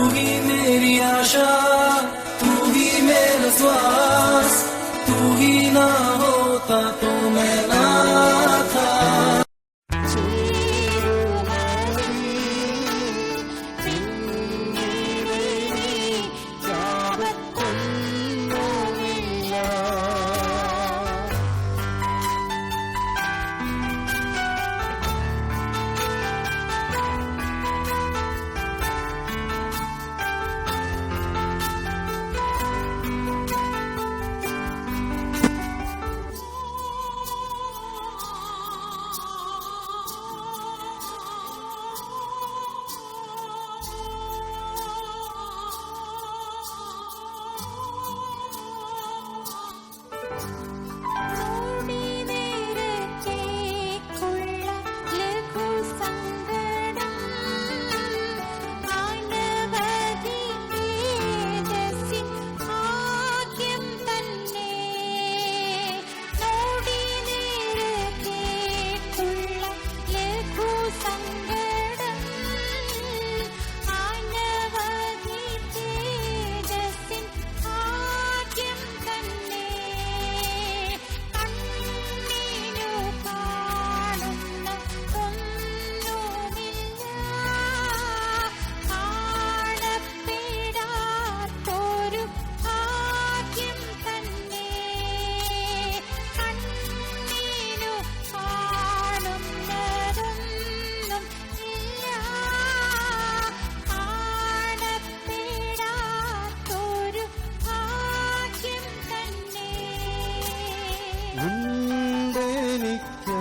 ही मेरी आशा, तू ही मेरा श्वास, तू ही ना होता तो मैं ना था.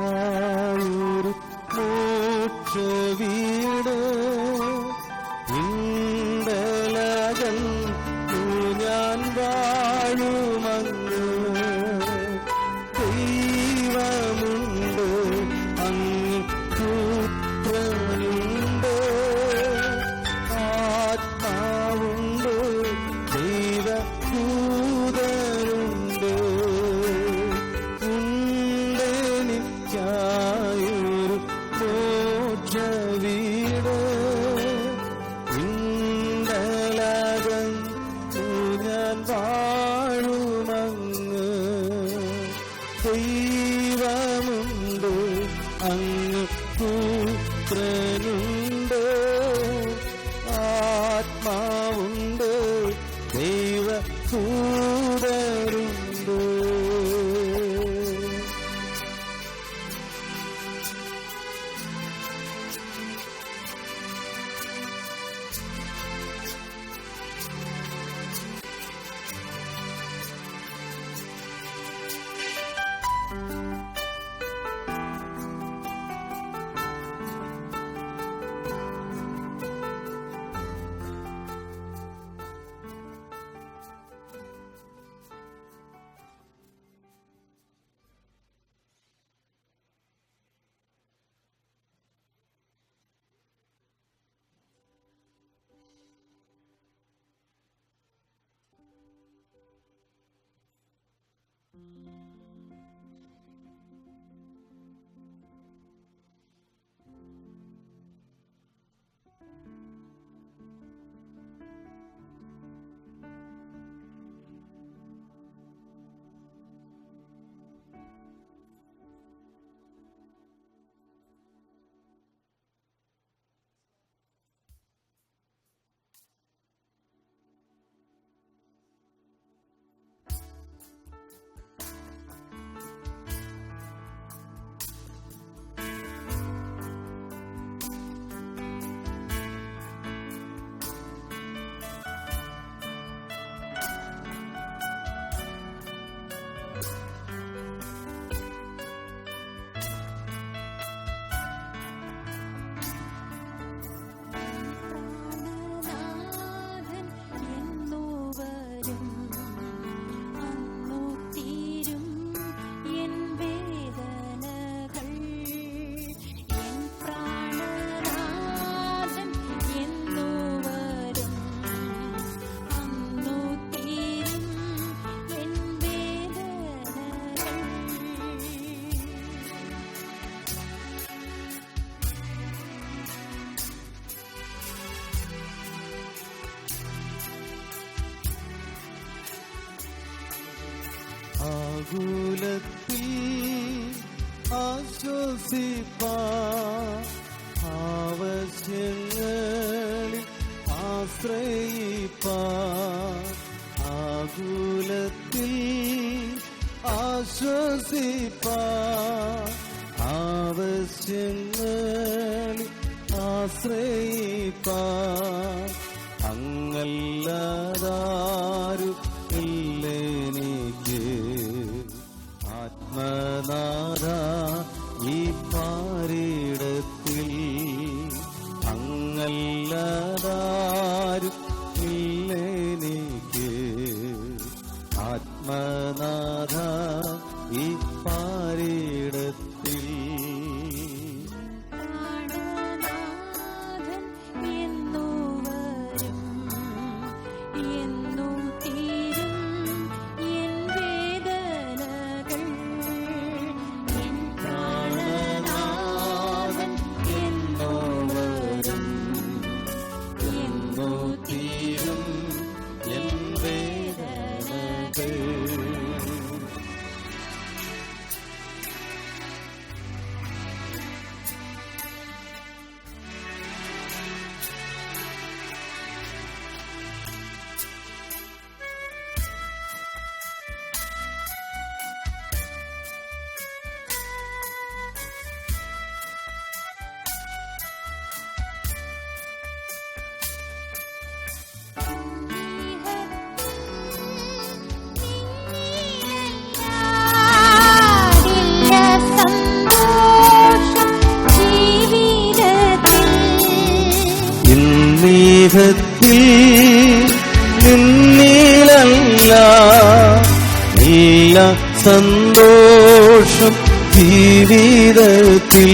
ഉണ്ടെനിക്കായൊരു മോക്ഷവീട് ഇണ്ടലകന്നു ഞാൻ വാഴുമങ്ങ് ദൈവമുണ്ട് അങ്ങ് പുത്രനുണ്ട് ആത്മാവുണ്ട് ദൈവദൂതനുണ്ട് ഉണ്ടെനിക്കായൊരു മോക്ഷവീട് ഇണ്ടലകന്നു ഞാൻ വാഴുമങ്ങ് ദൈവമുണ്ട് അങ്ങ് പുത്രനുണ്ട് ആത്മാവുണ്ട് ദൈവദൂതരുണ്ട്. ആകുലത്തിൽ ആശ്വസിപ്പാൻ ആവശ്യങ്ങളിൽ ആശ്രയിപ്പാൻ ആകുലത്തിൽ ആശ്വസിപ്പാൻ ആവശ്യങ്ങളിൽ ആശ്രയിപ്പാൻ അങ്ങല്ലാതാരു ഇല്ലെനിക്ക് ആത്മനാഥ ഈ പാരിടത്തിൽ അങ്ങല്ലാതാരു ഇല്ലെനിക്ക് ആത്മനാഥ ഈ പാരിടത്തിൽ നിന്നിലല്ല ഇല്ല സന്തോഷം ജീവിതത്തിൽ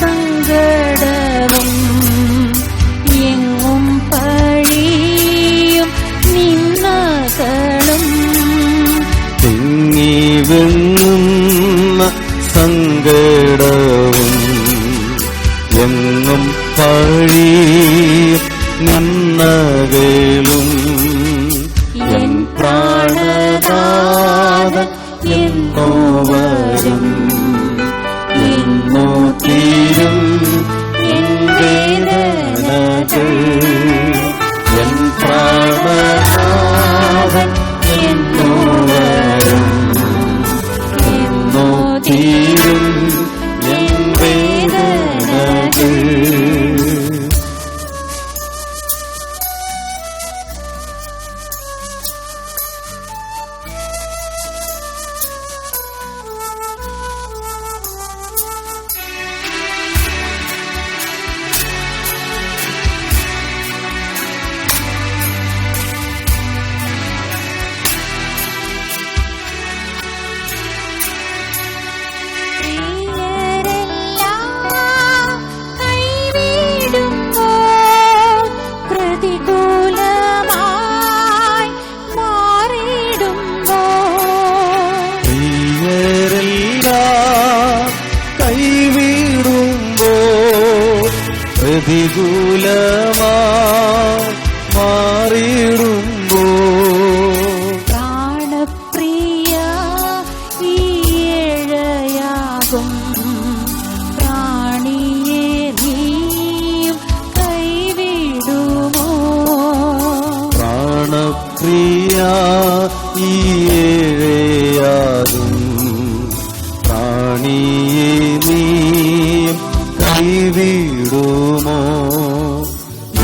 സങ്കടവും എങ്ങും പഴിയും നിന്നകളും തിങ്ങി വെങ്ങുന്ന സങ്കടവും എങ്ങും പഴിയും നിന്നകളും എൻ പ്രാണനാഥൻ എന്നോ വരും എന്നോ തീരും എൻ വേദനകൾ എൻ പ്രാണനാഥൻ എന്നോ വരും എന്നോ തീരും എൻ വേദനകൾ. പ്രതികൂലമായി മാറിയിടുമ്പോ പ്രാണപ്രിയ ഈഴയാകും പ്രാണിയെ നീയും കൈവിടുമോ പ്രാണപ്രിയ ഈഴയാകും പ്രാണിയെ നീയും കൈവിടുമോ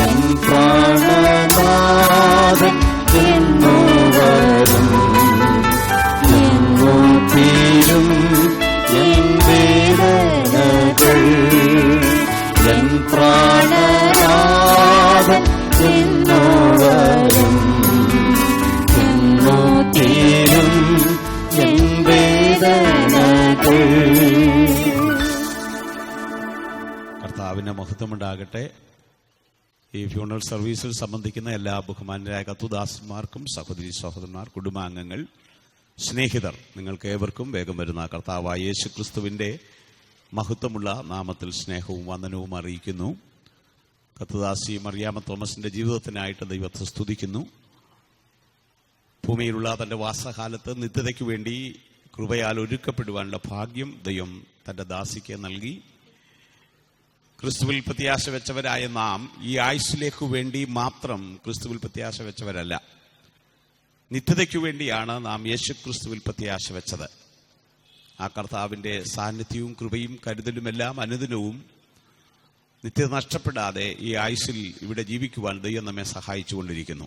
എൻ പ്രാണനാഥൻ എന്നോ വരും എന്നോ തീരും എൻ വേദനകൾ എൻ പ്രാണനാഥൻ എന്നോ വരും എന്നോ തീരും എൻ വേദനകൾ. കർത്താവിന് മഹത്വമുണ്ടാകട്ടെ. ഈ ഫ്യൂണറൽ സർവീസിൽ സംബന്ധിക്കുന്ന എല്ലാ ബഹുമാനരായ കത്തുദാസന്മാർക്കും സഹോദരി സഹോദരന്മാർ, കുടുംബാംഗങ്ങൾ, സ്നേഹിതർ, നിങ്ങൾക്ക് ഏവർക്കും വേഗം വരുന്ന കർത്താവായ യേശു ക്രിസ്തുവിൻ്റെ മഹത്വമുള്ള നാമത്തിൽ സ്നേഹവും വന്ദനവും അറിയിക്കുന്നു. കത്തുദാസി മറിയാമ്മ തോമസിൻ്റെ ജീവിതത്തിനായിട്ട് ദൈവത്തെ സ്തുതിക്കുന്നു. ഭൂമിയിലുള്ള തൻ്റെ വാസകാലത്ത് നിത്യതയ്ക്ക് വേണ്ടി കൃപയാൽ ഒരുക്കപ്പെടുവാനുള്ള ഭാഗ്യം ദൈവം തൻ്റെ ദാസിക്ക് നൽകി. ക്രിസ്തുവിൽ പ്രത്യാശ വെച്ചവരായ നാം ഈ ആയുസ്സിലേക്ക് വേണ്ടി മാത്രം ക്രിസ്തുവിൽ പ്രത്യാശ വെച്ചവരല്ല, നിത്യതയ്ക്കു വേണ്ടിയാണ് നാം യേശു ക്രിസ്തുവിൽ പ്രത്യാശ വെച്ചത്. ആ കർത്താവിൻ്റെ സാന്നിധ്യവും കൃപയും കരുതലുമെല്ലാം അനുദിനവും നിത്യത നഷ്ടപ്പെടാതെ ഈ ആയുസ്സിൽ ഇവിടെ ജീവിക്കുവാൻ ദൈവം നമ്മെ സഹായിച്ചുകൊണ്ടിരിക്കുന്നു.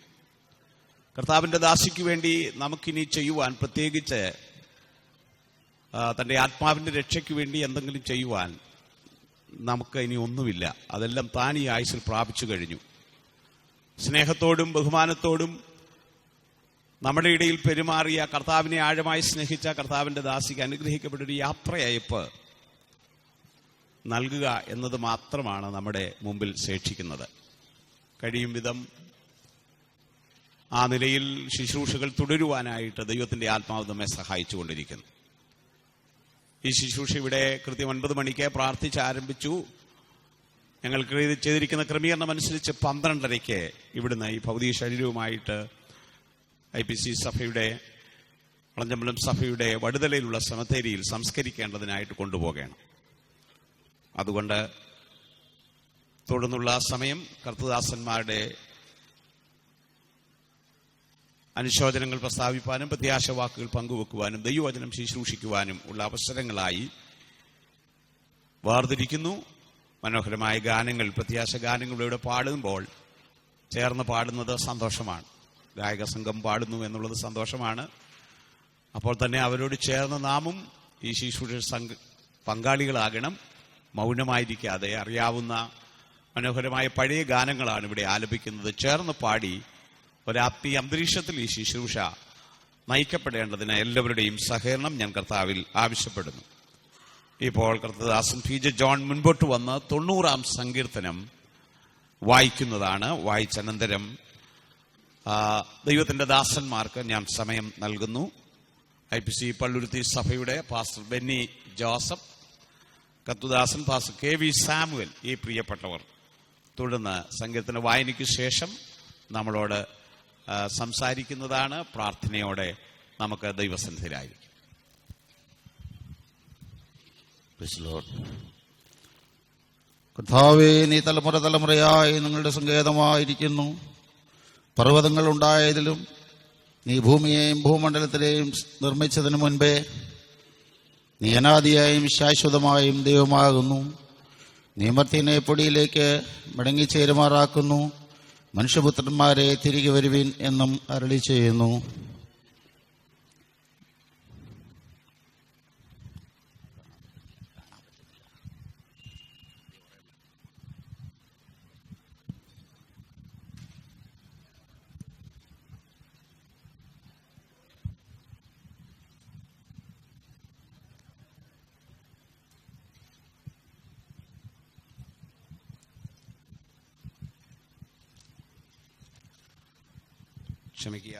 കർത്താവിൻ്റെ ദാസിക്ക് വേണ്ടി നമുക്കിനി ചെയ്യുവാൻ, പ്രത്യേകിച്ച് തൻ്റെ ആത്മാവിൻ്റെ രക്ഷയ്ക്ക് വേണ്ടി എന്തെങ്കിലും ചെയ്യുവാൻ നമുക്ക് ഇനി ഒന്നുമില്ല. അതെല്ലാം താൻ ഈ ആയുസ്സിൽ പ്രാപിച്ചു കഴിഞ്ഞു. സ്നേഹത്തോടും ബഹുമാനത്തോടും നമ്മുടെ ഇടയിൽ പെരുമാറിയ, കർത്താവിനെ ആഴമായി സ്നേഹിച്ച കർത്താവിൻ്റെ ദാസിക്ക് അനുഗ്രഹിക്കപ്പെട്ടൊരു യാത്രയയപ്പ് നൽകുക എന്നത് മാത്രമാണ് നമ്മുടെ മുമ്പിൽ ശേഷിക്കുന്നത്. കഴിയും വിധം ആ നിലയിൽ ശുശ്രൂഷകൾ തുടരുവാനായിട്ട് ദൈവത്തിൻ്റെ ആത്മാവ് നമ്മെ സഹായിച്ചുകൊണ്ടിരിക്കുന്നു. ഈ ശുശ്രൂഷ ഇവിടെ കൃത്യം 9 മണിക്ക് പ്രാർത്ഥിച്ച് ആരംഭിച്ചു. ഞങ്ങൾ ചെയ്തിരിക്കുന്ന ക്രമീകരണം അനുസരിച്ച് 12:30 ഇവിടുന്ന് ഈ ഭൗതിക ശരീരവുമായിട്ട് IPC സഭയുടെ, വളഞ്ചമ്പലം സഭയുടെ വടുതലയിലുള്ള സെമിത്തേരിയിൽ സംസ്കരിക്കേണ്ടതിനായിട്ട് കൊണ്ടുപോകണം. അതുകൊണ്ട് തുടർന്നുള്ള സമയം കർത്തൃദാസന്മാരുടെ അനുശോചനങ്ങൾ പ്രസ്താവിപ്പാനും പ്രത്യാശവാക്കുകൾ പങ്കുവെക്കുവാനും ദൈവവചനം ശുശ്രൂഷിക്കുവാനും ഉള്ള അവസരങ്ങളായി വേർതിരിക്കുന്നു. മനോഹരമായ ഗാനങ്ങൾ, പ്രത്യാശ ഗാനങ്ങൾ ഇവിടെ പാടുമ്പോൾ ചേർന്ന് പാടുന്നത് സന്തോഷമാണ്. ഗായക സംഘം പാടുന്നു എന്നുള്ളത് സന്തോഷമാണ്. അപ്പോൾ തന്നെ അവരോട് ചേർന്ന് നാമും ഈ ശുശ്രൂഷ പങ്കാളികളാകണം. മൗനമായിരിക്കാതെ അറിയാവുന്ന മനോഹരമായ പഴയ ഗാനങ്ങളാണ് ഇവിടെ ആലപിക്കുന്നത്. ചേർന്ന് പാടി ഒരാത്മീയ അന്തരീക്ഷത്തിൽ ഈ ശുശ്രൂഷ നയിക്കപ്പെടേണ്ടതിന് എല്ലാവരുടെയും സഹകരണം ഞാൻ കർത്താവിൽ ആവശ്യപ്പെടുന്നു. ഇപ്പോൾ കർത്തദാസൻ PJ ജോൺ മുൻപോട്ട് വന്ന് 90-ാം സങ്കീർത്തനം വായിക്കുന്നതാണ്. വായിച്ചനന്തരം ദൈവത്തിൻ്റെ ദാസന്മാർക്ക് ഞാൻ സമയം നൽകുന്നു. IPC പള്ളുരുത്തി സഭയുടെ പാസ്റ്റർ ബെന്നി ജോസഫ്, കർത്തദാസൻ പാസ്റ്റർ KV സാമുവൽ, ഈ പ്രിയപ്പെട്ടവർ തുടർന്ന് സങ്കീർത്തന വായനയ്ക്ക് ശേഷം നമ്മളോട് സംസാരിക്കുന്നതാണ്. പ്രാർത്ഥനയോടെ നമുക്ക് ദൈവസന്നിധിയിലായിരിക്കും. കർത്താവേ, നീ തലമുറ തലമുറയായി നിങ്ങളുടെ സങ്കേതമായിരിക്കുന്നു. പർവ്വതങ്ങൾ ഉണ്ടായതിലും നീ ഭൂമിയെയും ഭൂമണ്ഡലത്തിലെയും നിർമ്മിച്ചതിനു മുൻപേ നീ അനാദിയായും ശാശ്വതമായും ദൈവമാകുന്നു. നീ മർത്യനെ പൊടിയിലേക്ക് മടങ്ങിച്ചേരുമാറാക്കുന്നു. മനുഷ്യപുത്രന്മാരെ തിരികെ വരുവിൻ എന്നും അരുളി ചെയ്യുന്നു. ക്ഷമിക്കുക,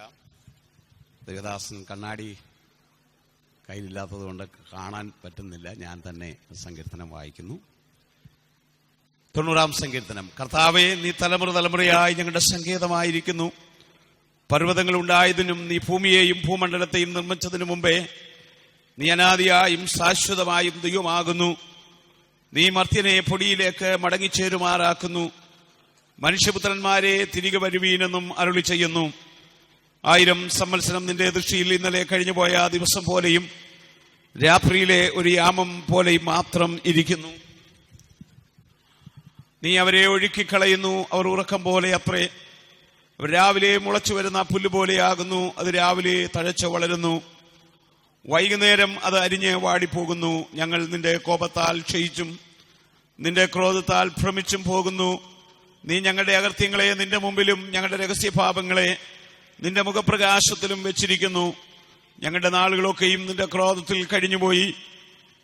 ദേവദാസൻ കണ്ണാടി കയ്യിലില്ലാത്തത് കൊണ്ട് കാണാൻ പറ്റുന്നില്ല. ഞാൻ തന്നെ സങ്കീർത്തനം വായിക്കുന്നു. 90-ാം സങ്കീർത്തനം. കർത്താവേ, നീ തലമുറ തലമുറയായി ഞങ്ങളുടെ സങ്കേതമായിരിക്കുന്നു. പർവ്വതങ്ങൾ ഉണ്ടായതിനും നീ ഭൂമിയെയും ഭൂമണ്ഡലത്തെയും നിർമ്മിച്ചതിനു മുമ്പേ നീ അനാദിയായും ശാശ്വതമായും ദൈവമാകുന്നു. നീ മർത്യനെ പൊടിയിലേക്ക് മടങ്ങിച്ചേരുമാറാക്കുന്നു. മനുഷ്യപുത്രന്മാരെ തിരികെ വരുവീനെന്നും അരുളി ചെയ്യുന്നു. 1000 സംവത്സരം നിന്റെ ദൃഷ്ടിയിൽ ഇന്നലെ കഴിഞ്ഞുപോയ ദിവസം പോലെയും രാത്രിയിലെ ഒരു യാമം പോലെയും മാത്രം ഇരിക്കുന്നു. നീ അവരെ ഒഴുക്കിക്കളയുന്നു. അവർ ഉറക്കം പോലെ അത്രേ. അവർ രാവിലെ മുളച്ചു വരുന്ന പുല്ലുപോലെയാകുന്നു. അത് രാവിലെ തഴച്ചു വളരുന്നു, വൈകുന്നേരം അത് അരിഞ്ഞ് വാടിപ്പോകുന്നു. ഞങ്ങൾ നിന്റെ കോപത്താൽ ക്ഷയിച്ചും നിന്റെ ക്രോധത്താൽ ഭ്രമിച്ചും പോകുന്നു. നീ ഞങ്ങളുടെ അകൃത്യങ്ങളെ നിന്റെ മുമ്പിലും ഞങ്ങളുടെ രഹസ്യപാപങ്ങളെ നിന്റെ മുഖപ്രകാശത്തിലും വെച്ചിരിക്കുന്നു. ഞങ്ങളുടെ നാളുകളൊക്കെയും നിന്റെ ക്രോധത്തിൽ കഴിഞ്ഞുപോയി.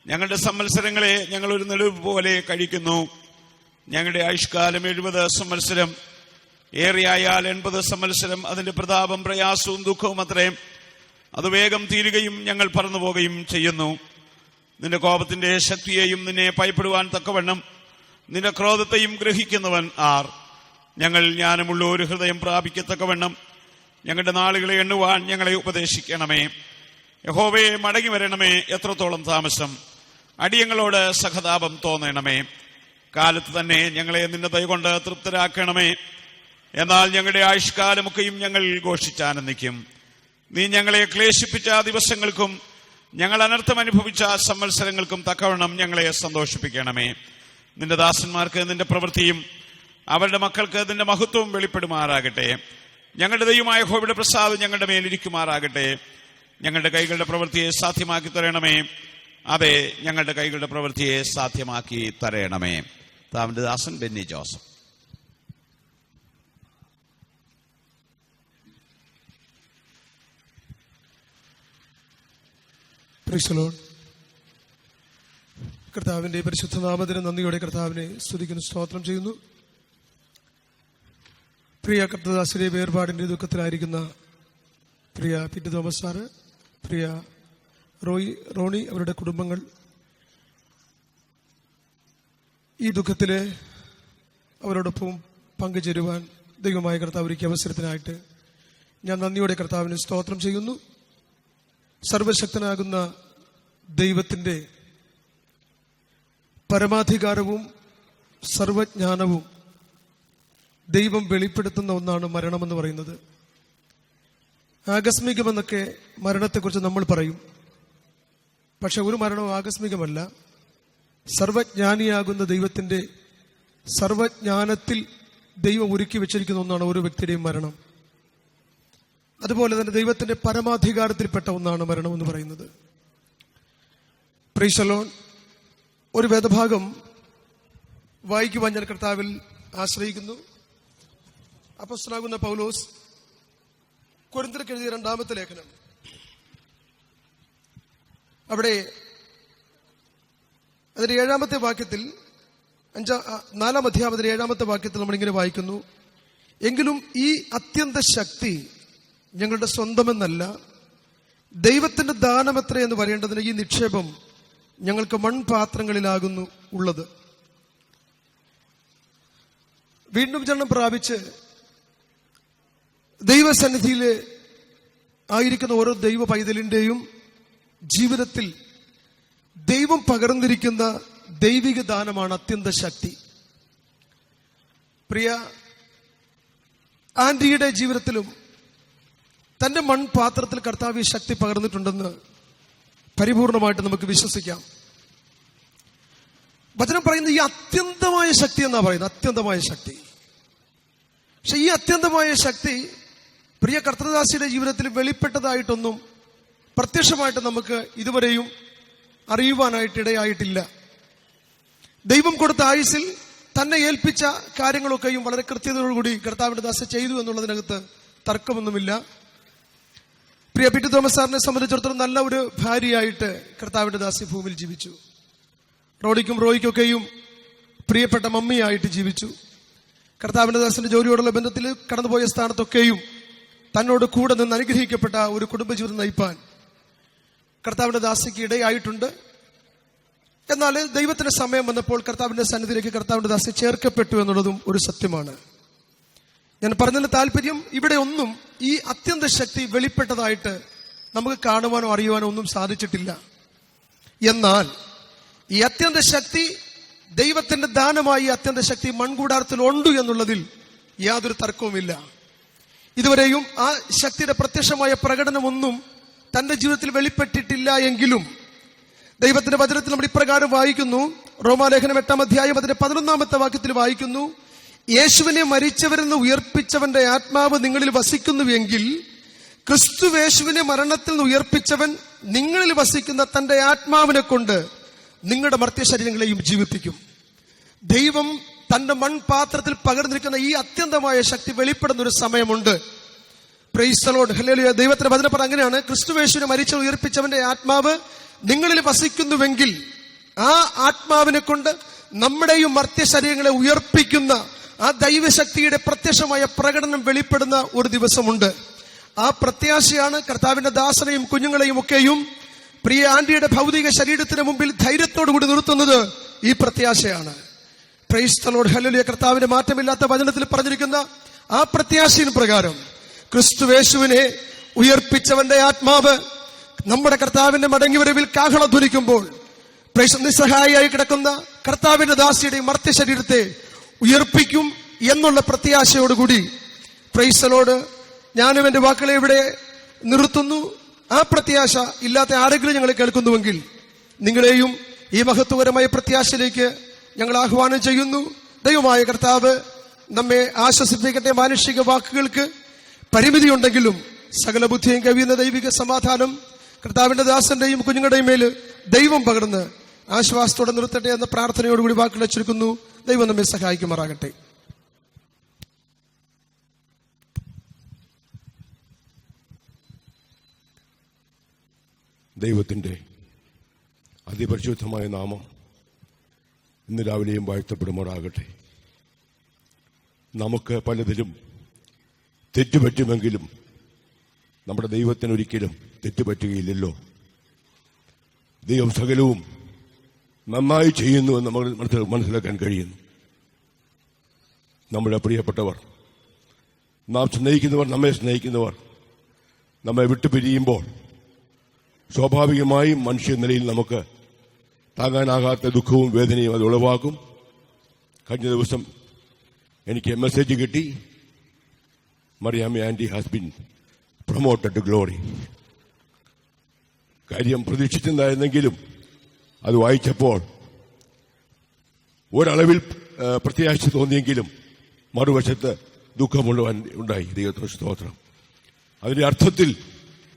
ഞങ്ങളുടെ സംവത്സരങ്ങളെ ഞങ്ങൾ ഒരു നെടുവ് പോലെ കഴിക്കുന്നു. ഞങ്ങളുടെ ആയുഷ്കാലം 70 സംവത്സരം, ഏറെയായാൽ 80 സംവത്സരം. അതിന്റെ പ്രതാപം പ്രയാസവും ദുഃഖവും അത്രയും. അത് വേഗം തീരുകയും ഞങ്ങൾ പറന്നുപോകുകയും ചെയ്യുന്നു. നിന്റെ കോപത്തിന്റെ ശക്തിയെയും നിന്നെ ഭയപ്പെടുവാൻ തക്കവണ്ണം നിന്റെ ക്രോധത്തെയും ഗ്രഹിക്കുന്നവൻ ആർ? ഞങ്ങൾ ജ്ഞാനമുള്ള ഒരു ഹൃദയം പ്രാപിക്കത്തക്കവണ്ണം ഞങ്ങളുടെ നാളുകളെ എണ്ണുവാൻ ഞങ്ങളെ ഉപദേശിക്കണമേ. യഹോവേ, മടങ്ങി വരണമേ. എത്രത്തോളം താമസം? അടിയങ്ങളോട് സഹതാപം തോന്നണമേ. കാലത്ത് തന്നെ ഞങ്ങളെ നിന്റെ ദയ കൊണ്ട് തൃപ്തരാക്കണമേ. എന്നാൽ ഞങ്ങളുടെ ആയുഷ്കാലമൊക്കെയും ഞങ്ങൾ ഘോഷിച്ചാനന്ദിക്കും. നീ ഞങ്ങളെ ക്ലേശിപ്പിച്ച ദിവസങ്ങൾക്കും ഞങ്ങൾ അനർത്ഥം അനുഭവിച്ച സംവത്സരങ്ങൾക്കും തക്കവണ്ണം ഞങ്ങളെ സന്തോഷിപ്പിക്കണമേ. നിന്റെ ദാസന്മാർക്ക് നിന്റെ പ്രവൃത്തിയും അവരുടെ മക്കൾക്ക് നിന്റെ മഹത്വവും വെളിപ്പെടുമാറാകട്ടെ. ഞങ്ങളുടെ ദൈവമായ യഹോവയുടെ പ്രസാദം ഞങ്ങളുടെ മേലിരിക്കുമാറാകട്ടെ. ഞങ്ങളുടെ കൈകളുടെ പ്രവൃത്തിയെ സാധ്യമാക്കി തരണമേ. അതെ, ഞങ്ങളുടെ കൈകളുടെ പ്രവൃത്തിയെ സാധ്യമാക്കി തരണമേ. താവിന്റെ ദാസൻ ബെന്നി ജോസഫ്. കർത്താവിന്റെ പരിശുദ്ധ നാമത്തിന് നന്ദിയോടെ കർത്താവിനെ സ്തുതിക്കുന്നു, സ്തോത്രം ചെയ്യുന്നു. പ്രിയ കർത്തദാസിന്റെ വേർപാടിന്റെ ദുഃഖത്തിലായിരിക്കുന്ന പ്രിയ പി.ടി. തോമസ് സാറ്, പ്രിയ റോണി, അവരുടെ കുടുംബങ്ങൾ, ഈ ദുഃഖത്തില് അവരോടൊപ്പം പങ്കുചേരുവാൻ ദൈവമായ കർത്താവ് ഒരുക്കിയ അവസരത്തിനായിട്ട് ഞാൻ നന്ദിയോടെ കർത്താവിനെ സ്തോത്രം ചെയ്യുന്നു. സർവശക്തനാകുന്ന ദൈവത്തിന്റെ പരമാധികാരവും സർവജ്ഞാനവും ദൈവം വെളിപ്പെടുത്തുന്ന ഒന്നാണ് മരണമെന്ന് പറയുന്നത്. ആകസ്മികമെന്നൊക്കെ മരണത്തെക്കുറിച്ച് നമ്മൾ പറയും. പക്ഷെ ഒരു മരണവും ആകസ്മികമല്ല. സർവജ്ഞാനിയാകുന്ന ദൈവത്തിന്റെ സർവജ്ഞാനത്തിൽ ദൈവം ഒരുക്കി വെച്ചിരിക്കുന്ന ഒന്നാണ് ഓരോ വ്യക്തിയുടെയും മരണം. അതുപോലെ തന്നെ ദൈവത്തിന്റെ പരമാധികാരത്തിൽപ്പെട്ട ഒന്നാണ് മരണം എന്ന് പറയുന്നത്. Price the Lord. ഒരു വേദഭാഗം വായിക്കുവാൻ ഞാൻ കർത്താവിൽ ആശ്രയിക്കുന്നു. അപ്പോസ്തലനാകുന്ന പൗലോസ് കൊരിന്ത്യർക്ക് എഴുതിയ 2-ാമത്തെ ലേഖനം, അവിടെ അതിന്റെ 7-ാമത്തെ വാക്യത്തിൽ 4-ാം അധ്യായത്തിലെ 7-ാമത്തെ വാക്യത്തിൽ നമ്മളിങ്ങനെ വായിക്കുന്നു: എങ്കിലും ഈ അത്യന്ത ശക്തി ഞങ്ങളുടെ സ്വന്തമെന്നല്ല, ദൈവത്തിന്റെ ദാനം എത്രയെന്ന് പറയേണ്ടതിന് ഈ നിക്ഷേപം ഞങ്ങൾക്ക് മൺപാത്രങ്ങളിലാകുന്നു ഉള്ളത്. വീണ്ടും ജനനം പ്രാപിച്ച് ദൈവസന്നിധിയിൽ ആയിരിക്കുന്ന ഓരോ ദൈവ പൈതലിന്റെയും ജീവിതത്തിൽ ദൈവം പകർന്നിരിക്കുന്ന ദൈവിക ദാനമാണ് അത്യന്ത ശക്തി. പ്രിയ ആന്റിയുടെ ജീവിതത്തിലും തന്റെ മൺപാത്രത്തിൽ കർത്താവ് ശക്തി പകർന്നിട്ടുണ്ടെന്ന് പരിപൂർണമായിട്ട് നമുക്ക് വിശ്വസിക്കാം. വചനം പറയുന്നത് ഈ അത്യന്തമായ ശക്തി എന്നാ പറയുന്നത്, അത്യന്തമായ ശക്തി. പക്ഷെ ഈ അത്യന്തമായ ശക്തി പ്രിയ കർത്തൃദാസിയുടെ ജീവിതത്തിൽ വെളിപ്പെട്ടതായിട്ടൊന്നും പ്രത്യക്ഷമായിട്ട് നമുക്ക് ഇതുവരെയും അറിയുവാനായിട്ട് ഇടയായിട്ടില്ല. ദൈവം കൊടുത്ത ആയുസ്സിൽ തന്നെ ഏൽപ്പിച്ച കാര്യങ്ങളൊക്കെയും വളരെ കൃത്യതയോടുകൂടി കർത്താവിന്റെ ദാസ ചെയ്തു എന്നുള്ളതിനകത്ത് തർക്കമൊന്നുമില്ല. പ്രിയ പി.ടി. തോമസ് സാറിനെ സംബന്ധിച്ചിടത്തോളം നല്ല ഒരു ഭാര്യയായിട്ട് കർത്താവിന്റെ ദാസി ഭൂമിയിൽ ജീവിച്ചു. റോഡിക്കും റോയ്ക്കൊക്കെയും പ്രിയപ്പെട്ട മമ്മിയായിട്ട് ജീവിച്ചു. കർത്താവിന്റെ ദാസന്റെ ജോലിയോടുള്ള ബന്ധത്തിൽ കടന്നുപോയ സ്ഥാനത്തൊക്കെയും തന്നോട് കൂടെ നിന്ന് അനുഗ്രഹിക്കപ്പെട്ട ഒരു കുടുംബജീവിതം നയിപ്പാൻ കർത്താവിന്റെ ദാസിക്ക് ഇടയായിട്ടുണ്ട്. എന്നാൽ ദൈവത്തിന്റെ സമയം വന്നപ്പോൾ കർത്താവിന്റെ സന്നിധിയിലേക്ക് കർത്താവിന്റെ ദാസി ചേർക്കപ്പെട്ടു എന്നുള്ളതും ഒരു സത്യമാണ്. ഞാൻ പറഞ്ഞതിന്റെ താല്പര്യം, ഇവിടെ ഒന്നും ഈ അത്യന്ത ശക്തി വെളിപ്പെട്ടതായിട്ട് നമുക്ക് കാണുവാനോ അറിയുവാനോ ഒന്നും സാധിച്ചിട്ടില്ല. എന്നാൽ ഈ അത്യന്ത ശക്തി ദൈവത്തിന്റെ ദാനമായി അത്യന്ത ശക്തി മൺകൂടാരത്തിൽ ഉണ്ട് എന്നുള്ളതിൽ യാതൊരു തർക്കവുമില്ല. ഇതുവരെയും ആ ശക്തിയുടെ പ്രത്യക്ഷമായ പ്രകടനമൊന്നും തന്റെ ജീവിതത്തിൽ വെളിപ്പെട്ടിട്ടില്ല. എങ്കിലും ദൈവത്തിന്റെ വചനത്തിൽ നമ്മൾ ഇപ്രകാരം വായിക്കുന്നു. റോമാലേഖനം 8-ാം അധ്യായം അതിന്റെ 11-ാമത്തെ വാക്യത്തിൽ വായിക്കുന്നു: യേശുവിനെ മരിച്ചവരിൽ നിന്ന് ഉയർപ്പിച്ചവന്റെ ആത്മാവ് നിങ്ങളിൽ വസിക്കുന്നുവെങ്കിൽ ക്രിസ്തുവേശുവിനെ മരണത്തിൽ നിന്ന് ഉയർപ്പിച്ചവൻ നിങ്ങളിൽ വസിക്കുന്ന തന്റെ ആത്മാവിനെ കൊണ്ട് നിങ്ങളുടെ മർത്യശരീരങ്ങളെയും ജീവിപ്പിക്കും. ദൈവം തന്റെ മൺപാത്രത്തിൽ പകർന്നിരിക്കുന്ന ഈ അത്യന്തമായ ശക്തി വെളിപ്പെടുന്ന ഒരു സമയമുണ്ട്. Price the lord, hallelujah. ദൈവത്തിന്റെ വചനം അങ്ങനെയാണ്: ക്രിസ്തുവേശുവിനെ മരിച്ചു ഉയർപ്പിച്ചവന്റെ ആത്മാവ് നിങ്ങളിൽ വസിക്കുന്നുവെങ്കിൽ ആ ആത്മാവിനെ കൊണ്ട് നമ്മുടെയും മർത്യശരീരങ്ങളെ ഉയർപ്പിക്കുന്ന ആ ദൈവശക്തിയുടെ പ്രത്യക്ഷമായ പ്രകടനം വെളിപ്പെടുന്ന ഒരു ദിവസമുണ്ട്. ആ പ്രത്യാശയാണ് കർത്താവിന്റെ ദാസനെയും കുഞ്ഞുങ്ങളെയും ഒക്കെയും പ്രിയ ആന്റിയുടെ ഭൗതിക ശരീരത്തിന് മുമ്പിൽ ധൈര്യത്തോടുകൂടി നിർത്തുന്നത് ഈ പ്രത്യാശയാണ്. Praise the lord, hallelujah. കർത്താവിന്റെ മാറ്റമില്ലാത്ത വചനത്തിൽ പറഞ്ഞിരിക്കുന്ന ആ പ്രത്യാശയിൻ പ്രകാരം ക്രിസ്തുവേശുവിനെ ഉയർപ്പിച്ചവന്റെ ആത്മാവ് നമ്മുടെ കർത്താവിന്റെ മടങ്ങിവരവിൽ കാഹളധ്വനിക്കുമ്പോൾ നിസ്സഹായിയായി കിടക്കുന്ന കർത്താവിന്റെ ദാസിയുടെ മർത്യ ശരീരത്തെ ഉയർപ്പിക്കും എന്നുള്ള പ്രത്യാശയോടുകൂടി പ്രൈസലോട് ഞാനും എന്റെ വാക്കുകളെ ഇവിടെ നിർത്തുന്നു. ആ പ്രത്യാശ ഇല്ലാത്ത ആരെങ്കിലും ഞങ്ങൾ കേൾക്കുന്നുവെങ്കിൽ നിങ്ങളെയും ഈ മഹത്വകരമായ പ്രത്യാശയിലേക്ക് ഞങ്ങൾ ആഹ്വാനം ചെയ്യുന്നു. ദൈവമായ കർത്താവ് നമ്മെ ആശ്വസിപ്പിക്കട്ടെ. മാനുഷിക വാക്കുകൾക്ക് പരിമിതിയുണ്ടെങ്കിലും സകല ബുദ്ധിയും കവിയുന്ന ദൈവിക സമാധാനം കർത്താവിന്റെ ദാസന്റെയും കുഞ്ഞുങ്ങളുടെയും മേൽ ദൈവം പകർന്ന് ആശ്വാസത്തോടെ നിർത്തട്ടെ എന്ന പ്രാർത്ഥനയോടുകൂടി വാക്കുകളെ ചുരുക്കുന്നു. ദൈവം നമ്മെ സഹായിക്കുമാറാകട്ടെ. ദൈവത്തിൻ്റെ അതിപരിശുദ്ധമായ നാമം ഇന്ന് രാവിലെയും വാഴ്ത്തപ്പെടുമാറാകട്ടെ. നമുക്ക് പലതിലും തെറ്റുപറ്റുമെങ്കിലും നമ്മുടെ ദൈവത്തിനൊരിക്കലും തെറ്റുപറ്റുകയില്ലല്ലോ. ദൈവം സകലവും നന്നായി ചെയ്യുന്നുവെന്ന് നമ്മൾ മനസ്സിലാക്കാൻ കഴിയുന്നു. നമ്മുടെ പ്രിയപ്പെട്ടവർ, നാം സ്നേഹിക്കുന്നവർ, നമ്മെ സ്നേഹിക്കുന്നവർ നമ്മെ വിട്ടുപിരിയുമ്പോൾ സ്വാഭാവികമായും മനുഷ്യ നിലയിൽ നമുക്ക് താങ്ങാനാകാത്ത ദുഃഖവും വേദനയും അത് ഉളവാക്കും. കഴിഞ്ഞ ദിവസം എനിക്ക് മെസ്സേജ് കിട്ടി, Mariyamma aunty has been promoted to glory. കാര്യം പ്രതീക്ഷിച്ചിട്ടുണ്ടായിരുന്നെങ്കിലും അത് വായിച്ചപ്പോൾ ഒരളവിൽ പ്രത്യാശ തോന്നിയെങ്കിലും മറുവശത്ത് ദുഃഖമുള്ളവൻ ഉണ്ടായി. ദൈവത്തിന് സ്തോത്രം. അതിന്റെ അർത്ഥത്തിൽ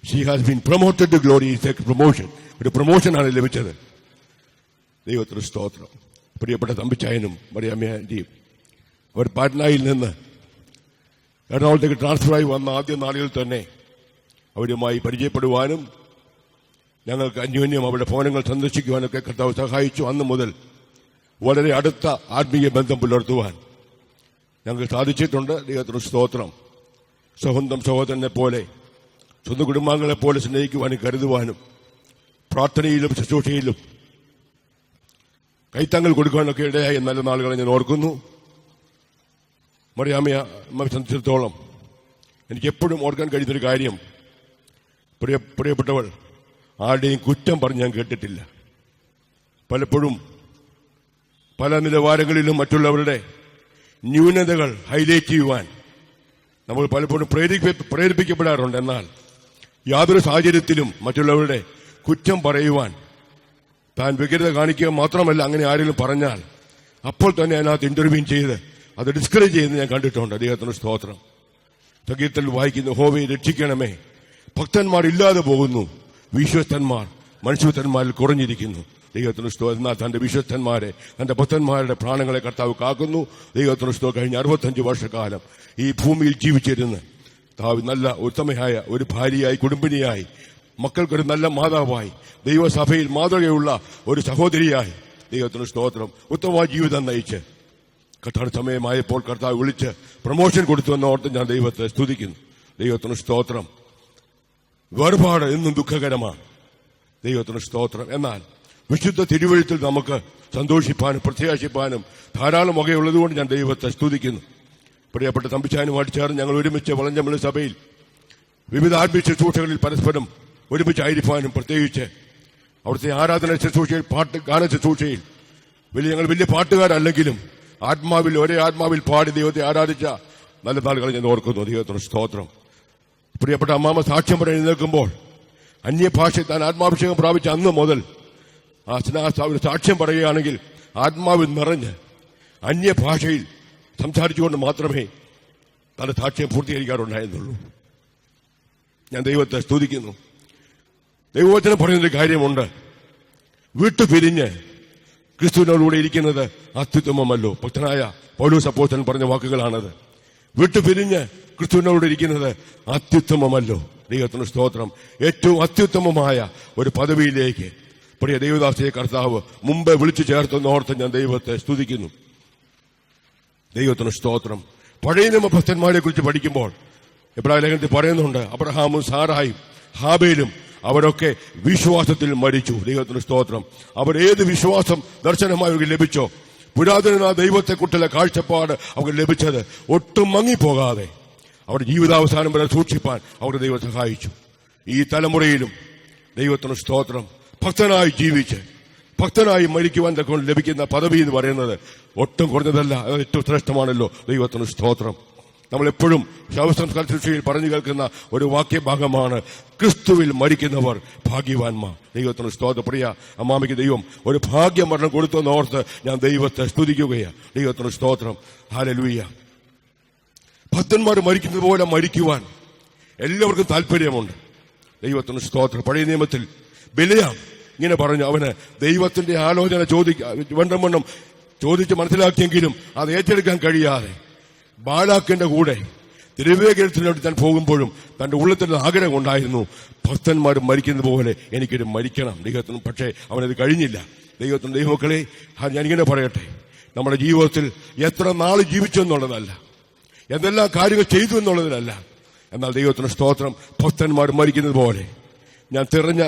she has been promoted to glory. Promotion, ഒരു പ്രൊമോഷനാണ് ലഭിച്ചത്. ദൈവത്തിന് സ്തോത്രം. പ്രിയപ്പെട്ട തമ്പിച്ചായനും മറിയാമ്മ ആന്റിയും അവർ പാറ്റ്നയിൽ നിന്ന് എറണാകുളത്തേക്ക് ട്രാൻസ്ഫറായി വന്ന ആദ്യ നാളുകളിൽ തന്നെ അവരുമായി പരിചയപ്പെടുവാനും ഞങ്ങൾക്ക് അന്യോന്യം അവരുടെ ഭവനങ്ങൾ സന്ദർശിക്കുവാനൊക്കെ കർത്താവ് സഹായിച്ചു. അന്ന് മുതൽ വളരെ അടുത്ത ആത്മീയ ബന്ധം പുലർത്തുവാൻ ഞങ്ങൾക്ക് സാധിച്ചിട്ടുണ്ട്. ദൈവത്തിന് സ്തോത്രം. സ്വന്തം സഹോദരനെ പോലെ, സ്വന്തം കുടുംബാംഗങ്ങളെ പോലെ സ്നേഹിക്കുവാനും കരുതുവാനും പ്രാർത്ഥനയിലും ശുശ്രൂഷയിലും കൈത്താങ്ങൾ കൊടുക്കുവാനൊക്കെ ഇടയായ നല്ല നാളുകളെ ഞാൻ ഓർക്കുന്നു. മറിയാമ്മയെ സംബന്ധിച്ചിടത്തോളം എനിക്ക് എപ്പോഴും ഓർക്കാൻ കഴിയുന്നൊരു കാര്യം, പ്രിയപ്പെട്ടവൾ ആരുടെയും കുറ്റം പറഞ്ഞ് ഞാൻ കേട്ടിട്ടില്ല. പലപ്പോഴും പല നിലവാരങ്ങളിലും മറ്റുള്ളവരുടെ ന്യൂനതകൾ ഹൈലൈറ്റ് ചെയ്യുവാൻ നമ്മൾ പലപ്പോഴും പ്രേരിപ്പിക്കപ്പെടാറുണ്ട്. എന്നാൽ യാതൊരു സാഹചര്യത്തിലും മറ്റുള്ളവരുടെ കുറ്റം പറയുവാൻ താൻ വ്യഗ്രത കാണിക്കുക മാത്രമല്ല, അങ്ങനെ ആരെങ്കിലും പറഞ്ഞാൽ അപ്പോൾ തന്നെ അതിനകത്ത് ഇന്റർവ്യൂ ചെയ്ത് അത് ഡിസ്കറേജ് ചെയ്യുന്നത് ഞാൻ കണ്ടിട്ടുണ്ട്. ദൈവത്തിന് സ്തോത്രം. സംഗീതത്തിൽ വായിക്കുന്നു, യഹോവയെ രക്ഷിക്കണമേ, ഭക്തന്മാർ ഇല്ലാതെ പോകുന്നു, വിശ്വസ്തന്മാർ മനുഷ്യത്വന്മാരിൽ കുറഞ്ഞിരിക്കുന്നു. ദൈവത്തിന് സ്തോത്രം. എന്നാൽ തന്റെ വിശ്വസ്തന്മാരെ, തന്റെ ഭക്തന്മാരുടെ പ്രാണങ്ങളെ കർത്താവ് കാക്കുന്നു. ദൈവത്തിന് സ്തോത്രം. കഴിഞ്ഞ 65 വർഷക്കാലം ഈ ഭൂമിയിൽ ജീവിച്ചിരുന്ന് നല്ല ഉത്തമയായ ഒരു ഭാര്യയായി, കുടുംബിനിയായി, മക്കൾക്കൊരു നല്ല മാതാവായി, ദൈവസഭയിൽ മാതൃകയുള്ള ഒരു സഹോദരിയായി, ദൈവത്തിന് സ്തോത്രം, ഉത്തമ ജീവിതം നയിച്ച് കർത്താവ് സമയമായപ്പോൾ കർത്താവ് വിളിച്ച് പ്രമോഷൻ കൊടുത്തുവെന്ന ഓർത്ത് ഞാൻ ദൈവത്തെ സ്തുതിക്കുന്നു. ദൈവത്തിന് സ്തോത്രം. വേർപാട് എന്നും ദുഃഖകരമാണ്. ദൈവത്തിന് സ്തോത്രം. എന്നാൽ വിശുദ്ധ തിരുവഴുത്തിൽ നമുക്ക് സന്തോഷിപ്പാനും പ്രത്യാശിപ്പാനും ധാരാളം വകയുള്ളതുകൊണ്ട് ഞാൻ ദൈവത്തെ സ്തുതിക്കുന്നു. പ്രിയപ്പെട്ട തമ്പിച്ചാനുമായിട്ട് ചേർന്ന് ഞങ്ങൾ ഒരുമിച്ച് വളഞ്ഞമല സഭയിൽ വിവിധ ആത്മീയ ശുശ്രൂഷകളിൽ പരസ്പരം ഒരുമിച്ചായിരിക്കാനും, പ്രത്യേകിച്ച് അവിടുത്തെ ആരാധന ശുശ്രൂഷയിൽ, ഗാന ശുശ്രൂഷയിൽ ഞങ്ങൾ വലിയ പാട്ടുകാരല്ലെങ്കിലും ഒരേ ആത്മാവിൽ പാടി ദൈവത്തെ ആരാധിച്ച നല്ല നാളുകൾ ഞാൻ ഓർക്കുന്നു. ദൈവത്തിന് സ്തോത്രം. പ്രിയപ്പെട്ട അമ്മാമ സാക്ഷ്യം പറയാൻ നിൽക്കുമ്പോൾ അന്യഭാഷ താൻ ആത്മാഭിഷേകം പ്രാപിച്ച അന്ന് മുതൽ ആ സാക്ഷ്യം പറയുകയാണെങ്കിൽ ആത്മാവിൽ നിറഞ്ഞ് അന്യഭാഷയിൽ സംസാരിച്ചുകൊണ്ട് മാത്രമേ തന്റെ സാക്ഷ്യം പൂർത്തീകരിക്കാറുണ്ടായിരുന്നുള്ളൂ. ഞാൻ ദൈവത്തെ സ്തുതിക്കുന്നു. ദൈവവചനം പറയുന്നൊരു കാര്യമുണ്ട്, വിട്ടുപിരിഞ്ഞ് ക്രിസ്തുവിനോടുകൂടെ ഇരിക്കുന്നത് അത്യുത്തമമല്ലോ. ഭക്തനായ പൗലോസ് അപ്പോസ്തലൻ പറഞ്ഞ വാക്കുകളാണത്. വിട്ടുപിരിഞ്ഞ് ക്രിസ്തുവിനോട് ഇരിക്കുന്നത് അത്യുത്തമമല്ലോ. ദൈവത്തിന് സ്തോത്രം. ഏറ്റവും അത്യുത്തമമായ ഒരു പദവിയിലേക്ക് പ്രിയ ദൈവദാസയെ കർത്താവ് മുമ്പ് വിളിച്ചു ചേർത്തെന്ന് ഓർത്ത് ഞാൻ ദൈവത്തെ സ്തുതിക്കുന്നു. ദൈവത്തിന് സ്തോത്രം. പഴയ നിയമ ഭക്തന്മാരെ കുറിച്ച് പഠിക്കുമ്പോൾ എബ്രായ ലേഖനത്തിൽ പറയുന്നുണ്ട്, അബ്രഹാമും സാറായും ഹാബേലും അവരൊക്കെ വിശ്വാസത്തിൽ മരിച്ചു. ദൈവത്തിന് സ്തോത്രം. അവർ ഏത് വിശ്വാസം ദർശനമായി അവർക്ക് ലഭിച്ചോ, പുരാതന ദൈവത്തെക്കുറിച്ചുള്ള കാഴ്ചപ്പാട് അവർക്ക് ലഭിച്ചത് ഒട്ടും മങ്ങിപ്പോകാതെ അവരുടെ ജീവിതാവസാനം വരെ സൂക്ഷിപ്പാൻ അവരുടെ ദൈവം സഹായിച്ചു. ഈ തലമുറയിലും ദൈവത്തിന് സ്തോത്രം. ഭക്തനായി ജീവിച്ച് ഭക്തനായി മരിക്കുവാൻ കൊണ്ട് ലഭിക്കുന്ന പദവി എന്ന് പറയുന്നത് ഒട്ടും കുറഞ്ഞതല്ല, അത് ഏറ്റവും ശ്രേഷ്ഠമാണല്ലോ. ദൈവത്തിന് സ്തോത്രം. നമ്മളെപ്പോഴും ശവസംസ്കാര ശുശ്രൂഷയിൽ പറഞ്ഞു കേൾക്കുന്ന ഒരു വാക്യഭാഗമാണ് ക്രിസ്തുവിൽ മരിക്കുന്നവർ ഭാഗ്യവാന്മാർ. ദൈവത്തിന് സ്തോത്രം. പ്രിയ അമ്മാമിക്ക് ദൈവം ഒരു ഭാഗ്യമരണം കൊടുത്തെന്ന് ഓർത്ത് ഞാൻ ദൈവത്തെ സ്തുതിക്കുകയാണ്. ദൈവത്തിന് സ്തോത്രം. ഹല്ലേലൂയ. ഭക്തന്മാർ മരിക്കുന്നത് പോലെ മരിക്കുവാൻ എല്ലാവർക്കും താല്പര്യമുണ്ട്. ദൈവത്തിന് സ്തോത്രം. പഴയ നിയമത്തിൽ ബിലെയാം ഇങ്ങനെ പറഞ്ഞു, അവന് ദൈവത്തിന്റെ ആലോചന വണ്ണം ചോദിച്ച് മനസ്സിലാക്കിയെങ്കിലും അത് ഏറ്റെടുക്കാൻ കഴിയാതെ ബാലാക്കിന്റെ കൂടെ തിരുവേഗത്തിലോട്ട് താൻ പോകുമ്പോഴും തന്റെ ഉള്ളത്തിന്റെ ആഗ്രഹം ഉണ്ടായിരുന്നു, ഭക്തന്മാർ മരിക്കുന്നത് പോലെ എനിക്കൊരു മരിക്കണം ദൈവത്തിനും. പക്ഷേ അവനത് കഴിഞ്ഞില്ല. ദൈവത്തിന്റെ ദൈവമക്കളെ, ഞാനിങ്ങനെ പറയട്ടെ, നമ്മുടെ ജീവിതത്തിൽ എത്ര നാൾ ജീവിച്ചു എന്നുള്ളതല്ല, എന്തെല്ലാം കാര്യങ്ങൾ ചെയ്തു എന്നുള്ളതിലല്ല, എന്നാൽ ദൈവത്തിന് സ്തോത്രം, ഭക്തന്മാർ മരിക്കുന്നത് പോലെ ഞാൻ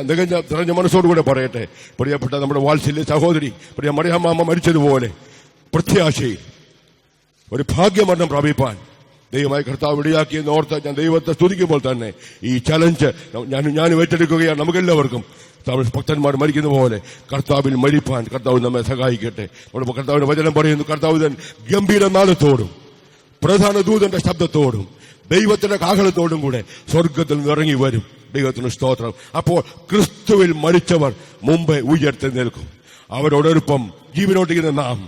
തികഞ്ഞ മനസ്സോടുകൂടെ പറയട്ടെ, പ്രിയപ്പെട്ട നമ്മുടെ വാത്സല്യ സഹോദരി പ്രിയ മറിയമ്മാമ്മ മരിച്ചതുപോലെ പ്രത്യാശയിൽ ഒരു ഭാഗ്യമരണം പ്രാപിപ്പാൻ ദൈവമായി കർത്താവ് ഇടയാക്കിയെന്ന് ഓർത്ത് ഞാൻ ദൈവത്തെ സ്തുതിക്കുമ്പോൾ തന്നെ ഈ ചലഞ്ച് ഞാൻ ഏറ്റെടുക്കുകയാണ്. നമുക്കെല്ലാവർക്കും ഭക്തന്മാർ മരിക്കുന്ന പോലെ കർത്താവിൽ മരിപ്പാൻ കർത്താവ് നമ്മെ സഹായിക്കട്ടെ. നമ്മുടെ കർത്താവിന്റെ വചനം പറയുന്നു, കർത്താവ് തൻ ഗംഭീരനാദത്തോടും പ്രധാന ദൂതന്റെ ശബ്ദത്തോടും ദൈവത്തിന്റെ കാഹളത്തോടും കൂടെ സ്വർഗത്തിൽ നിന്ന് ഇറങ്ങി വരും. ദൈവത്തിന് സ്തോത്രം. അപ്പോൾ ക്രിസ്തുവിൽ മരിച്ചവർ മുമ്പേ ഉയർത്തെഴുന്നേൽക്കും. അവരോടൊപ്പം ജീവനോട്ടിക്കുന്ന നാം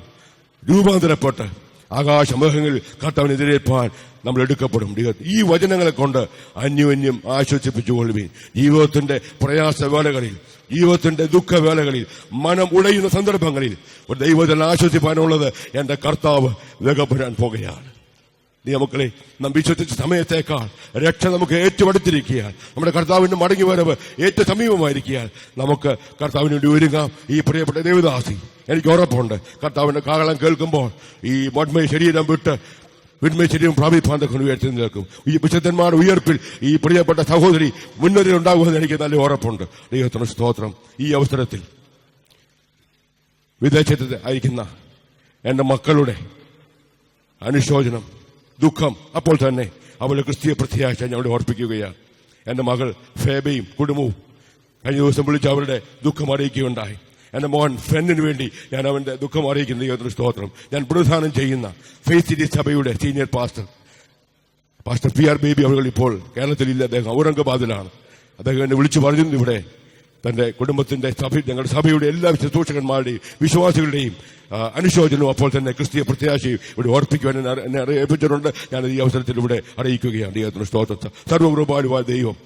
രൂപാന്തരപ്പെട്ട് ആകാശമേഘങ്ങളിൽ കർത്താവിനെതിരേൽപ്പാൻ നമ്മൾ എടുക്കപ്പെടും. ഈ വചനങ്ങളെ കൊണ്ട് അന്യോന്യം ആശ്വസിപ്പിച്ചുകൊള്ളുവീൻ. ജീവിതത്തിന്റെ പ്രയാസവേളകളിൽ, ജീവിതത്തിന്റെ ദുഃഖവേളകളിൽ, മനം ഉടയുന്ന സന്ദർഭങ്ങളിൽ ഒരു ദൈവത്തിൽ ആശ്വസിപ്പാനുള്ളത് എന്റെ കർത്താവ് വേഗപ്പെടാൻ പോകുകയാണ്. മക്കളെ, നാം വിശ്വസിച്ച സമയത്തേക്കാൾ രക്ഷ നമുക്ക് ഏറ്റവും അടുത്തിരിക്കുകയാൽ, നമ്മുടെ കർത്താവിന്റെ മടങ്ങി വരവ് ഏറ്റവും സമീപമായിരിക്കുകയാൽ നമുക്ക് കർത്താവിന് വേണ്ടി ഒരുങ്ങാം. ഈ പ്രിയപ്പെട്ട ദേവദാസി, എനിക്ക് ഉറപ്പുണ്ട്, കർത്താവിന്റെ കാഹളം കേൾക്കുമ്പോൾ ഈ മൺമയ ശരീരം വിട്ട് വിൺമയ ശരീരം പ്രാപിപ്പാൻ കൊണ്ട് ഉയർത്തി നിൽക്കും. ഈ വിശുദ്ധന്മാരുടെ ഉയർപ്പിൽ ഈ പ്രിയപ്പെട്ട സഹോദരി മുൻനിരയിൽ ഉണ്ടാകുമെന്ന് എനിക്ക് നല്ല ഉറപ്പുണ്ട്. ദൈവത്തിന് സ്തോത്രം. ഈ അവസരത്തിൽ വിദേശത്ത് അയക്കുന്ന എന്റെ മക്കളുടെ അനുശോചനം, ദുഃഖം അപ്പോൾ തന്നെ അവളുടെ ക്രിസ്തീയ പ്രത്യാശ ഞാൻ അവിടെ ഓർപ്പിക്കുകയാണ്. എന്റെ മകൾ ഫേബയും കുടുംബവും കഴിഞ്ഞ ദിവസം വിളിച്ച് അവരുടെ ദുഃഖം അറിയിക്കുകയുണ്ടായി. എന്റെ മോൻ ഫെന്നിന് വേണ്ടി ഞാൻ അവന്റെ ദുഃഖം അറിയിക്കുന്ന ദൈവത്തിന് സ്തോത്രം. ഞാൻ പ്രതിദാനം ചെയ്യുന്ന ഫെയ്ത്ത് സിറ്റി സഭയുടെ senior pastor P R Baby അവർ ഇപ്പോൾ കേരളത്തിലില്ല, അദ്ദേഹം ഔറംഗാബാദിലാണ്. അദ്ദേഹം എന്നെ വിളിച്ചു പറഞ്ഞിരുന്നു, ഇവിടെ തന്റെ കുടുംബത്തിന്റെ ഞങ്ങളുടെ സഭയുടെ എല്ലാ ശുശ്രൂഷകന്മാരുടെയും വിശ്വാസികളുടെയും അനുശോചനവും അപ്പോൾ തന്നെ ക്രിസ്തീയ പ്രത്യാശയും ഇവിടെ ഓർപ്പിക്കുവാൻ എന്നെ അറിയിപ്പിച്ചിട്ടുണ്ട്. ഞാൻ ഈ അവസരത്തിൽ ഇവിടെ അറിയിക്കുകയാണ്. ദൈവത്തിന് സ്തോത്രം. സർവകൃപാലുവായ ദൈവം,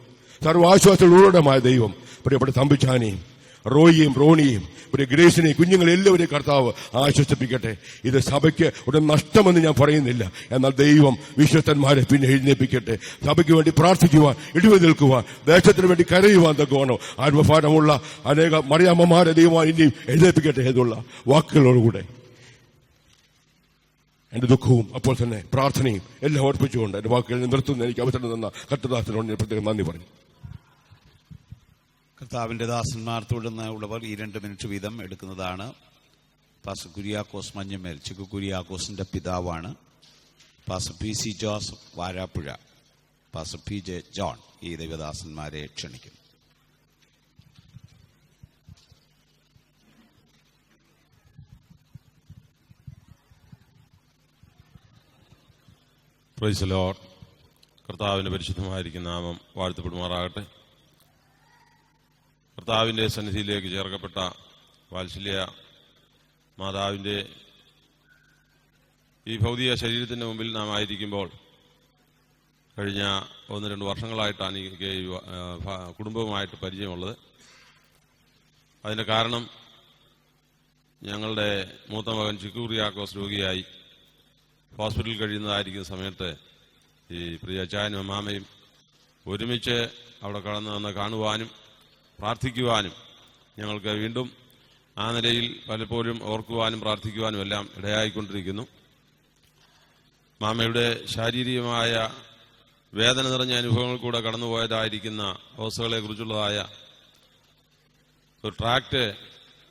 സർവാശ്വാസമുള്ളമായ ദൈവം പ്രിയപ്പെട്ട തമ്പിച്ചാനെയും റോയിയും റോണിയും ഒരു ഗ്രേസിനെയും കുഞ്ഞുങ്ങളെല്ലാവരെയും കർത്താവ് ആശ്വസിപ്പിക്കട്ടെ. ഇത് സഭയ്ക്ക് ഒരു നഷ്ടമെന്ന് ഞാൻ പറയുന്നില്ല, എന്നാൽ ദൈവം വിശ്വസ്തന്മാരെ പിന്നെ എഴുന്നേൽപ്പിക്കട്ടെ. സഭയ്ക്ക് വേണ്ടി പ്രാർത്ഥിക്കുവാൻ, ഇടിവ് നിൽക്കുവാൻ, ദേശത്തിന് വേണ്ടി കരയുവാൻ തക്കവണ്ണോ ആത്മഭാരമുള്ള അനേക മറിയാമ്മമാരെ ദൈവം ഇനിയും എഴുന്നേൽപ്പിക്കട്ടെ എന്നുള്ള വാക്കുകളോടുകൂടെ എന്റെ ദുഃഖവും അപ്പോൾ തന്നെ പ്രാർത്ഥനയും എല്ലാം ഓർപ്പിച്ചുകൊണ്ട് എന്റെ വാക്കുകൾ നിർത്തുന്ന എനിക്ക് അവസരം തന്ന കർത്തദാസനോട് ഞാൻ പ്രത്യേകം നന്ദി പറഞ്ഞു. കർത്താവിന്റെ ദാസന്മാർ തുടർന്ന് ഉള്ളവർ ഈ 2 മിനിറ്റ് വീതം എടുക്കുന്നതാണ്. പാസ്റ്റർ കുര്യാക്കോസ് മഞ്ഞമേൽ, ചിക്കു കുര്യാക്കോസിന്റെ പിതാവാണ്. Pastor P C Joseph Varapuzha, pastor P J John ഈ ദൈവദാസന്മാരെ ക്ഷണിക്കും. Praise the Lord. കർത്താവിന്റെ പരിശുദ്ധമായിരിക്കുന്ന നാമം വാഴ്ത്തപ്പെടുമാറാകട്ടെ. കർത്താവിന്റെ സന്നിധിയിലേക്ക് ചേർക്കപ്പെട്ട വാത്സല്യ മാതാവിന്റെ ഈ ഭൗതിക ശരീരത്തിന്റെ മുമ്പിൽ നാം ആയിരിക്കുമ്പോൾ കഴിഞ്ഞ 1-2 വർഷങ്ങളായിട്ടാണ് എനിക്ക് കുടുംബവുമായിട്ട് പരിചയമുള്ളത്. അതിന്റെ കാരണം ഞങ്ങളുടെ മൂത്ത മകൻ ചിക്കു കുര്യാക്കോസ് രോഗിയായി ഹോസ്പിറ്റലിൽ കഴിയുന്നതായിരിക്കുന്ന സമയത്ത് ഈ പ്രിയ അച്ചായനും അമ്മാമയും ഒരുമിച്ച് അവിടെ കടന്നു വന്ന് കാണുവാനും പ്രാർത്ഥിക്കുവാനും ഞങ്ങൾക്ക് വീണ്ടും ആ നിലയിൽ പലപ്പോഴും ഓർക്കുവാനും പ്രാർത്ഥിക്കുവാനും എല്ലാം ഇടയായിക്കൊണ്ടിരിക്കുന്നു. മാമയുടെ ശാരീരികമായ വേദന നിറഞ്ഞ അനുഭവങ്ങൾ കൂടെ കടന്നുപോയതായിരിക്കുന്ന അവസ്ഥകളെക്കുറിച്ചുള്ളതായ ഒരു ട്രാക്റ്റ്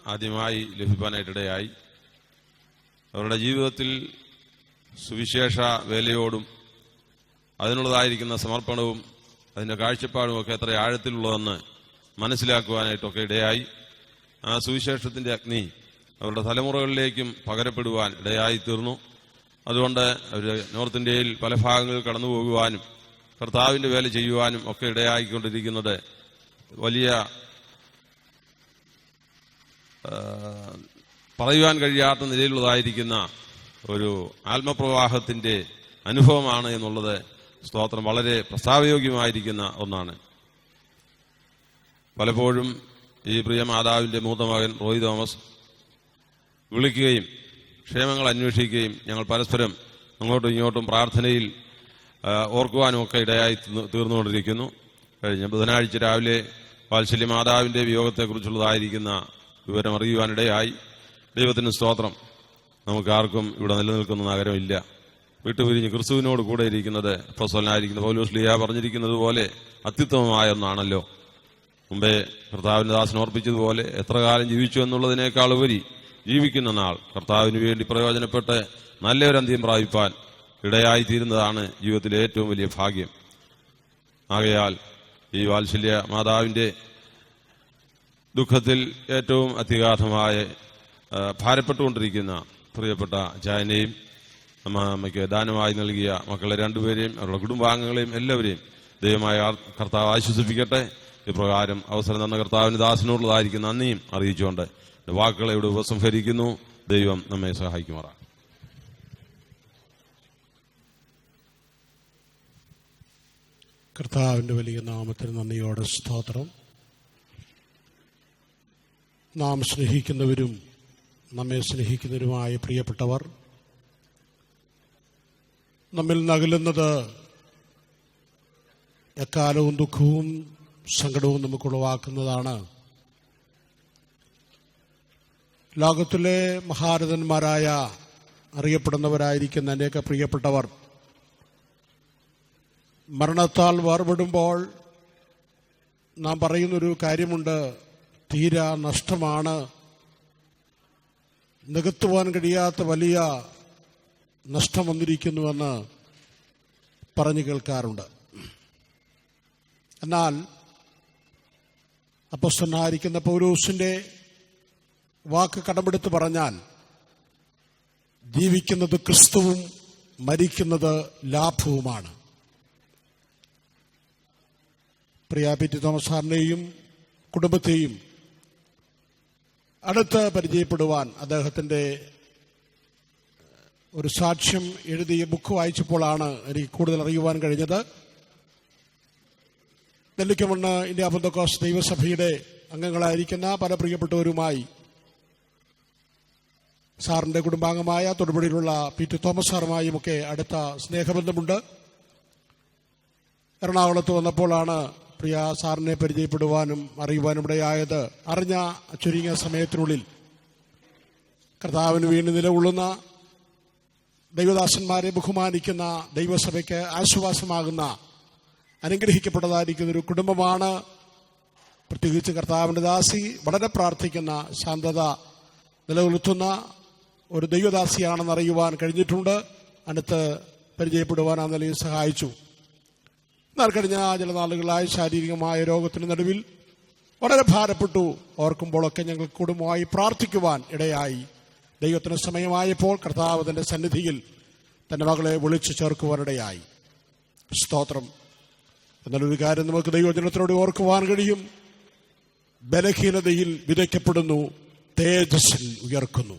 ആദ്യമായി ലഭിക്കാനായിട്ടിടയായി. അവരുടെ ജീവിതത്തിൽ സുവിശേഷ വേലയോടും അതിനുള്ളതായിരിക്കുന്ന സമർപ്പണവും അതിൻ്റെ കാഴ്ചപ്പാടും ഒക്കെ എത്ര ആഴത്തിലുള്ളതെന്ന് മനസ്സിലാക്കുവാനായിട്ടൊക്കെ ഇടയായി. ആ സുവിശേഷത്തിൻ്റെ അഗ്നി അവരുടെ തലമുറകളിലേക്കും പകരപ്പെടുവാൻ ഇടയായി തീർന്നു. അതുകൊണ്ട് അവർ നോർത്ത് ഇന്ത്യയിൽ പല ഭാഗങ്ങളിൽ കടന്നു പോകുവാനും കർത്താവിൻ്റെ വേല ചെയ്യുവാനും ഒക്കെ ഇടയായിക്കൊണ്ടിരിക്കുന്നത് വലിയ പറയുവാൻ കഴിയാത്ത നിലയിലുള്ളതായിരിക്കുന്ന ഒരു ആത്മപ്രവാഹത്തിൻ്റെ അനുഭവമാണ് എന്നുള്ളത് സ്തോത്രം വളരെ പ്രസ്താവയോഗ്യമായിരിക്കുന്ന ഒന്നാണ്. പലപ്പോഴും ഈ പ്രിയ മാതാവിൻ്റെ മൂത്ത മകൻ റോയ് തോമസ് വിളിക്കുകയും ക്ഷേമങ്ങൾ അന്വേഷിക്കുകയും ഞങ്ങൾ പരസ്പരം അങ്ങോട്ടും ഇങ്ങോട്ടും പ്രാർത്ഥനയിൽ ഓർക്കുവാനുമൊക്കെ ഇടയായി തീർന്നുകൊണ്ടിരിക്കുന്നു. കഴിഞ്ഞ ബുധനാഴ്ച രാവിലെ വാത്സല്യ മാതാവിൻ്റെ വിയോഗത്തെക്കുറിച്ചുള്ളതായിരിക്കുന്ന വിവരം അറിയുവാനിടയായി. ദൈവത്തിന് സ്തോത്രം. നമുക്കാർക്കും ഇവിടെ നിലനിൽക്കുന്ന നഗരമില്ല. വിട്ടുപിരിഞ്ഞ് ക്രിസ്തുവിനോട് കൂടെ ഇരിക്കുന്നത് അപ്പോസ്തലനായിരിക്കുന്ന പൗലോസ് ശ്ലീഹ പറഞ്ഞിരിക്കുന്നത് പോലെ അത്യുത്തമമായ ഒന്നാണല്ലോ. മുമ്പേ കർത്താവിന്റെ ദാസൻ ഓർപ്പിച്ചതുപോലെ എത്ര കാലം ജീവിച്ചു എന്നുള്ളതിനേക്കാൾ ഉപരി ജീവിക്കുന്ന നാൾ കർത്താവിന് വേണ്ടി പ്രയോജനപ്പെട്ട് നല്ലൊരന്ത്യം പ്രാപിപ്പാൻ ഇടയായിത്തീരുന്നതാണ് ജീവിതത്തിലെ ഏറ്റവും വലിയ ഭാഗ്യം. ആകയാൽ ഈ വാത്സല്യ മാതാവിൻ്റെ ദുഃഖത്തിൽ ഏറ്റവും അത്യഗാധമായ ഭാരപ്പെട്ടുകൊണ്ടിരിക്കുന്ന പ്രിയപ്പെട്ട ജായനെയും അമ്മയ്ക്ക് ദാനമായി നൽകിയ മക്കളെ രണ്ടുപേരെയും അവരുടെ കുടുംബാംഗങ്ങളെയും എല്ലാവരെയും ദൈവമായ കർത്താവ് ആശ്വസിപ്പിക്കട്ടെ. ഇപ്രകാരം അവസരം തന്ന കർത്താവിന് ദാസനോടുള്ളതായിരിക്കും നന്ദിയും അറിയിച്ചുകൊണ്ട് വാക്കുകളെ ഇവിടെ ഉപസംഹരിക്കുന്നു. ദൈവം നമ്മെ സഹായിക്കുമാറാണ്. കർത്താവിൻ്റെ വലിയ നാമത്തിന് നന്ദിയോടെ സ്തോത്രം. നാം സ്നേഹിക്കുന്നവരും നമ്മെ സ്നേഹിക്കുന്നവരുമായ പ്രിയപ്പെട്ടവർ നമ്മിൽ നകലുന്നത് എക്കാലവും ദുഃഖവും സങ്കടവും നമുക്കുളവാക്കുന്നതാണ്. ലോകത്തിലെ മഹാരഥന്മാരായ അറിയപ്പെടുന്നവരായിരിക്കുന്ന അനേക പ്രിയപ്പെട്ടവർ മരണത്താൽ വേർപെടുമ്പോൾ നാം പറയുന്നൊരു കാര്യമുണ്ട്, തീരാ നഷ്ടമാണ്, നികത്തുവാൻ കഴിയാത്ത വലിയ നഷ്ടം വന്നിരിക്കുന്നുവെന്ന് പറഞ്ഞു കേൾക്കാറുണ്ട്. എന്നാൽ അപ്പോസ്തലനായിരിക്കുന്ന പൗലോസിന്റെ വാക്ക് കടമെടുത്ത് പറഞ്ഞാൽ ജീവിക്കുന്നത് ക്രിസ്തുവും മരിക്കുന്നത് ലാഭവുമാണ്. പ്രിയ പി.ടി. തോമസ് സാറിനെയും കുടുംബത്തെയും അടുത്ത് പരിചയപ്പെടുവാൻ അദ്ദേഹത്തിന്റെ ഒരു സാക്ഷ്യം എഴുതിയ ബുക്ക് വായിച്ചപ്പോഴാണ് എനിക്ക് കൂടുതൽ അറിയുവാൻ കഴിഞ്ഞത്. നെല്ലിക്കമണ്ണ് ഇന്ത്യ പെന്തക്കോസ്ത് ദൈവസഭയുടെ അംഗങ്ങളായിരിക്കുന്ന പല പ്രിയപ്പെട്ടവരുമായി സാറിന്റെ കുടുംബാംഗമായ തൊടുപുഴയിലുള്ള പി.ടി. തോമസ് സാറുമായും ഒക്കെ അടുത്ത സ്നേഹബന്ധമുണ്ട്. എറണാകുളത്ത് വന്നപ്പോഴാണ് പ്രിയ സാറിനെ പരിചയപ്പെടുവാനും അറിയുവാനും ഇടയായത്. അറിഞ്ഞ ചുരുങ്ങിയ സമയത്തിനുള്ളിൽ കർത്താവിന് വേണ്ടി നിലകൊള്ളുന്ന ദൈവദാസന്മാരെ ബഹുമാനിക്കുന്ന ദൈവസഭയ്ക്ക് ആശ്വാസമാകുന്ന അനുഗ്രഹിക്കപ്പെട്ടതായിരിക്കുന്ന ഒരു കുടുംബമാണ്. പ്രത്യേകിച്ച് കർത്താവിന്റെ ദാസി വളരെ പ്രാർത്ഥിക്കുന്ന, ശാന്തത നിലനിർത്തുന്ന ഒരു ദൈവദാസിയാണെന്ന് അറിയുവാൻ കഴിഞ്ഞിട്ടുണ്ട്. അടുത്ത് പരിചയപ്പെടുവാൻ ആ നിലയിൽ സഹായിച്ചു. എന്നാൽ കഴിഞ്ഞ ചില നാളുകളായി ശാരീരികമായ രോഗത്തിന് നടുവിൽ വളരെ ഭാരപ്പെട്ടു. ഓർക്കുമ്പോഴൊക്കെ ഞങ്ങൾ കുടുംബമായി പ്രാർത്ഥിക്കുവാൻ ഇടയായി. ദൈവത്തിന് സമയമായപ്പോൾ കർത്താവ് തന്റെ സന്നിധിയിൽ തന്റെ മകളെ വിളിച്ചു ചേർക്കുവാനിടയായി. സ്തോത്രം. എന്നൊരു കാര്യം നമുക്ക് ദൈവജനത്തിനോട് ഓർക്കുവാൻ കഴിയും. ബലഹീനതയിൽ വിതയ്ക്കപ്പെടുന്നു, തേജസ്സിൽ ഉയർക്കുന്നു.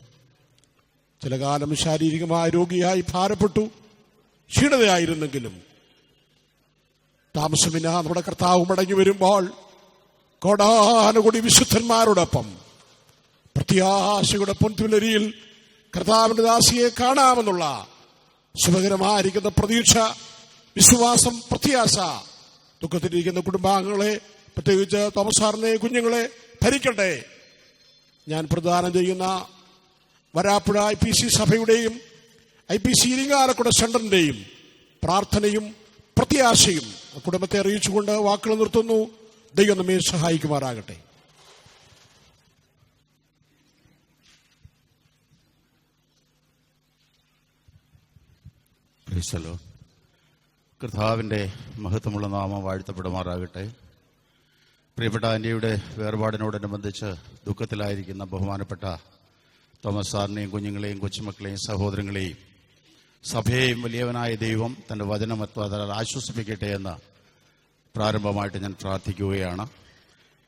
ചില കാലം ശാരീരികമായ രോഗിയായി ഭാരപ്പെട്ടു, ക്ഷീണതയായിരുന്നെങ്കിലും താമസമില്ല നമ്മുടെ കർത്താവ് മടങ്ങി വരുമ്പോൾ കോടാനുകൂടി വിശുദ്ധന്മാരോടൊപ്പം പ്രത്യാശയുടെ പൊൻതുലരിയിൽ കർത്താവിന്റെ ദാസിയെ കാണാമെന്നുള്ള ശുഭകരമായിരിക്കുന്ന പ്രതീക്ഷ, വിശ്വാസം, പ്രത്യാശ ദുഃഖത്തിലിരിക്കുന്ന കുടുംബാംഗങ്ങളെ, പ്രത്യേകിച്ച് തോമസ് സാറിനെ, കുഞ്ഞുങ്ങളെ ഭരിക്കട്ടെ. ഞാൻ പ്രദാനം ചെയ്യുന്ന വരാപ്പുഴ IPC സഭയുടെയും IPC ഇരിങ്ങാലക്കുട സെന്ററിന്റെയും പ്രാർത്ഥനയും പ്രത്യാശയും കുടുംബത്തെ അറിയിച്ചുകൊണ്ട് വാക്കുകൾ നിർത്തുന്നു. ദൈവം നമ്മെ സഹായിക്കുമാറാകട്ടെ. കർത്താവിൻ്റെ മഹത്വമുള്ള നാമം വാഴ്ത്തപ്പെടുമാറാകട്ടെ. പ്രിയപ്പെട്ട ആൻറ്റിയുടെ വേർപാടിനോടനുബന്ധിച്ച് ദുഃഖത്തിലായിരിക്കുന്ന ബഹുമാനപ്പെട്ട തോമസ് സാറിനെയും കുഞ്ഞുങ്ങളെയും കൊച്ചുമക്കളെയും സഹോദരങ്ങളെയും സഭയെയും വലിയവനായ ദൈവം തൻ്റെ വചനമത്വത്താൽ ആശ്വസിപ്പിക്കട്ടെ എന്ന് പ്രാരംഭമായിട്ട് ഞാൻ പ്രാർത്ഥിക്കുകയാണ്.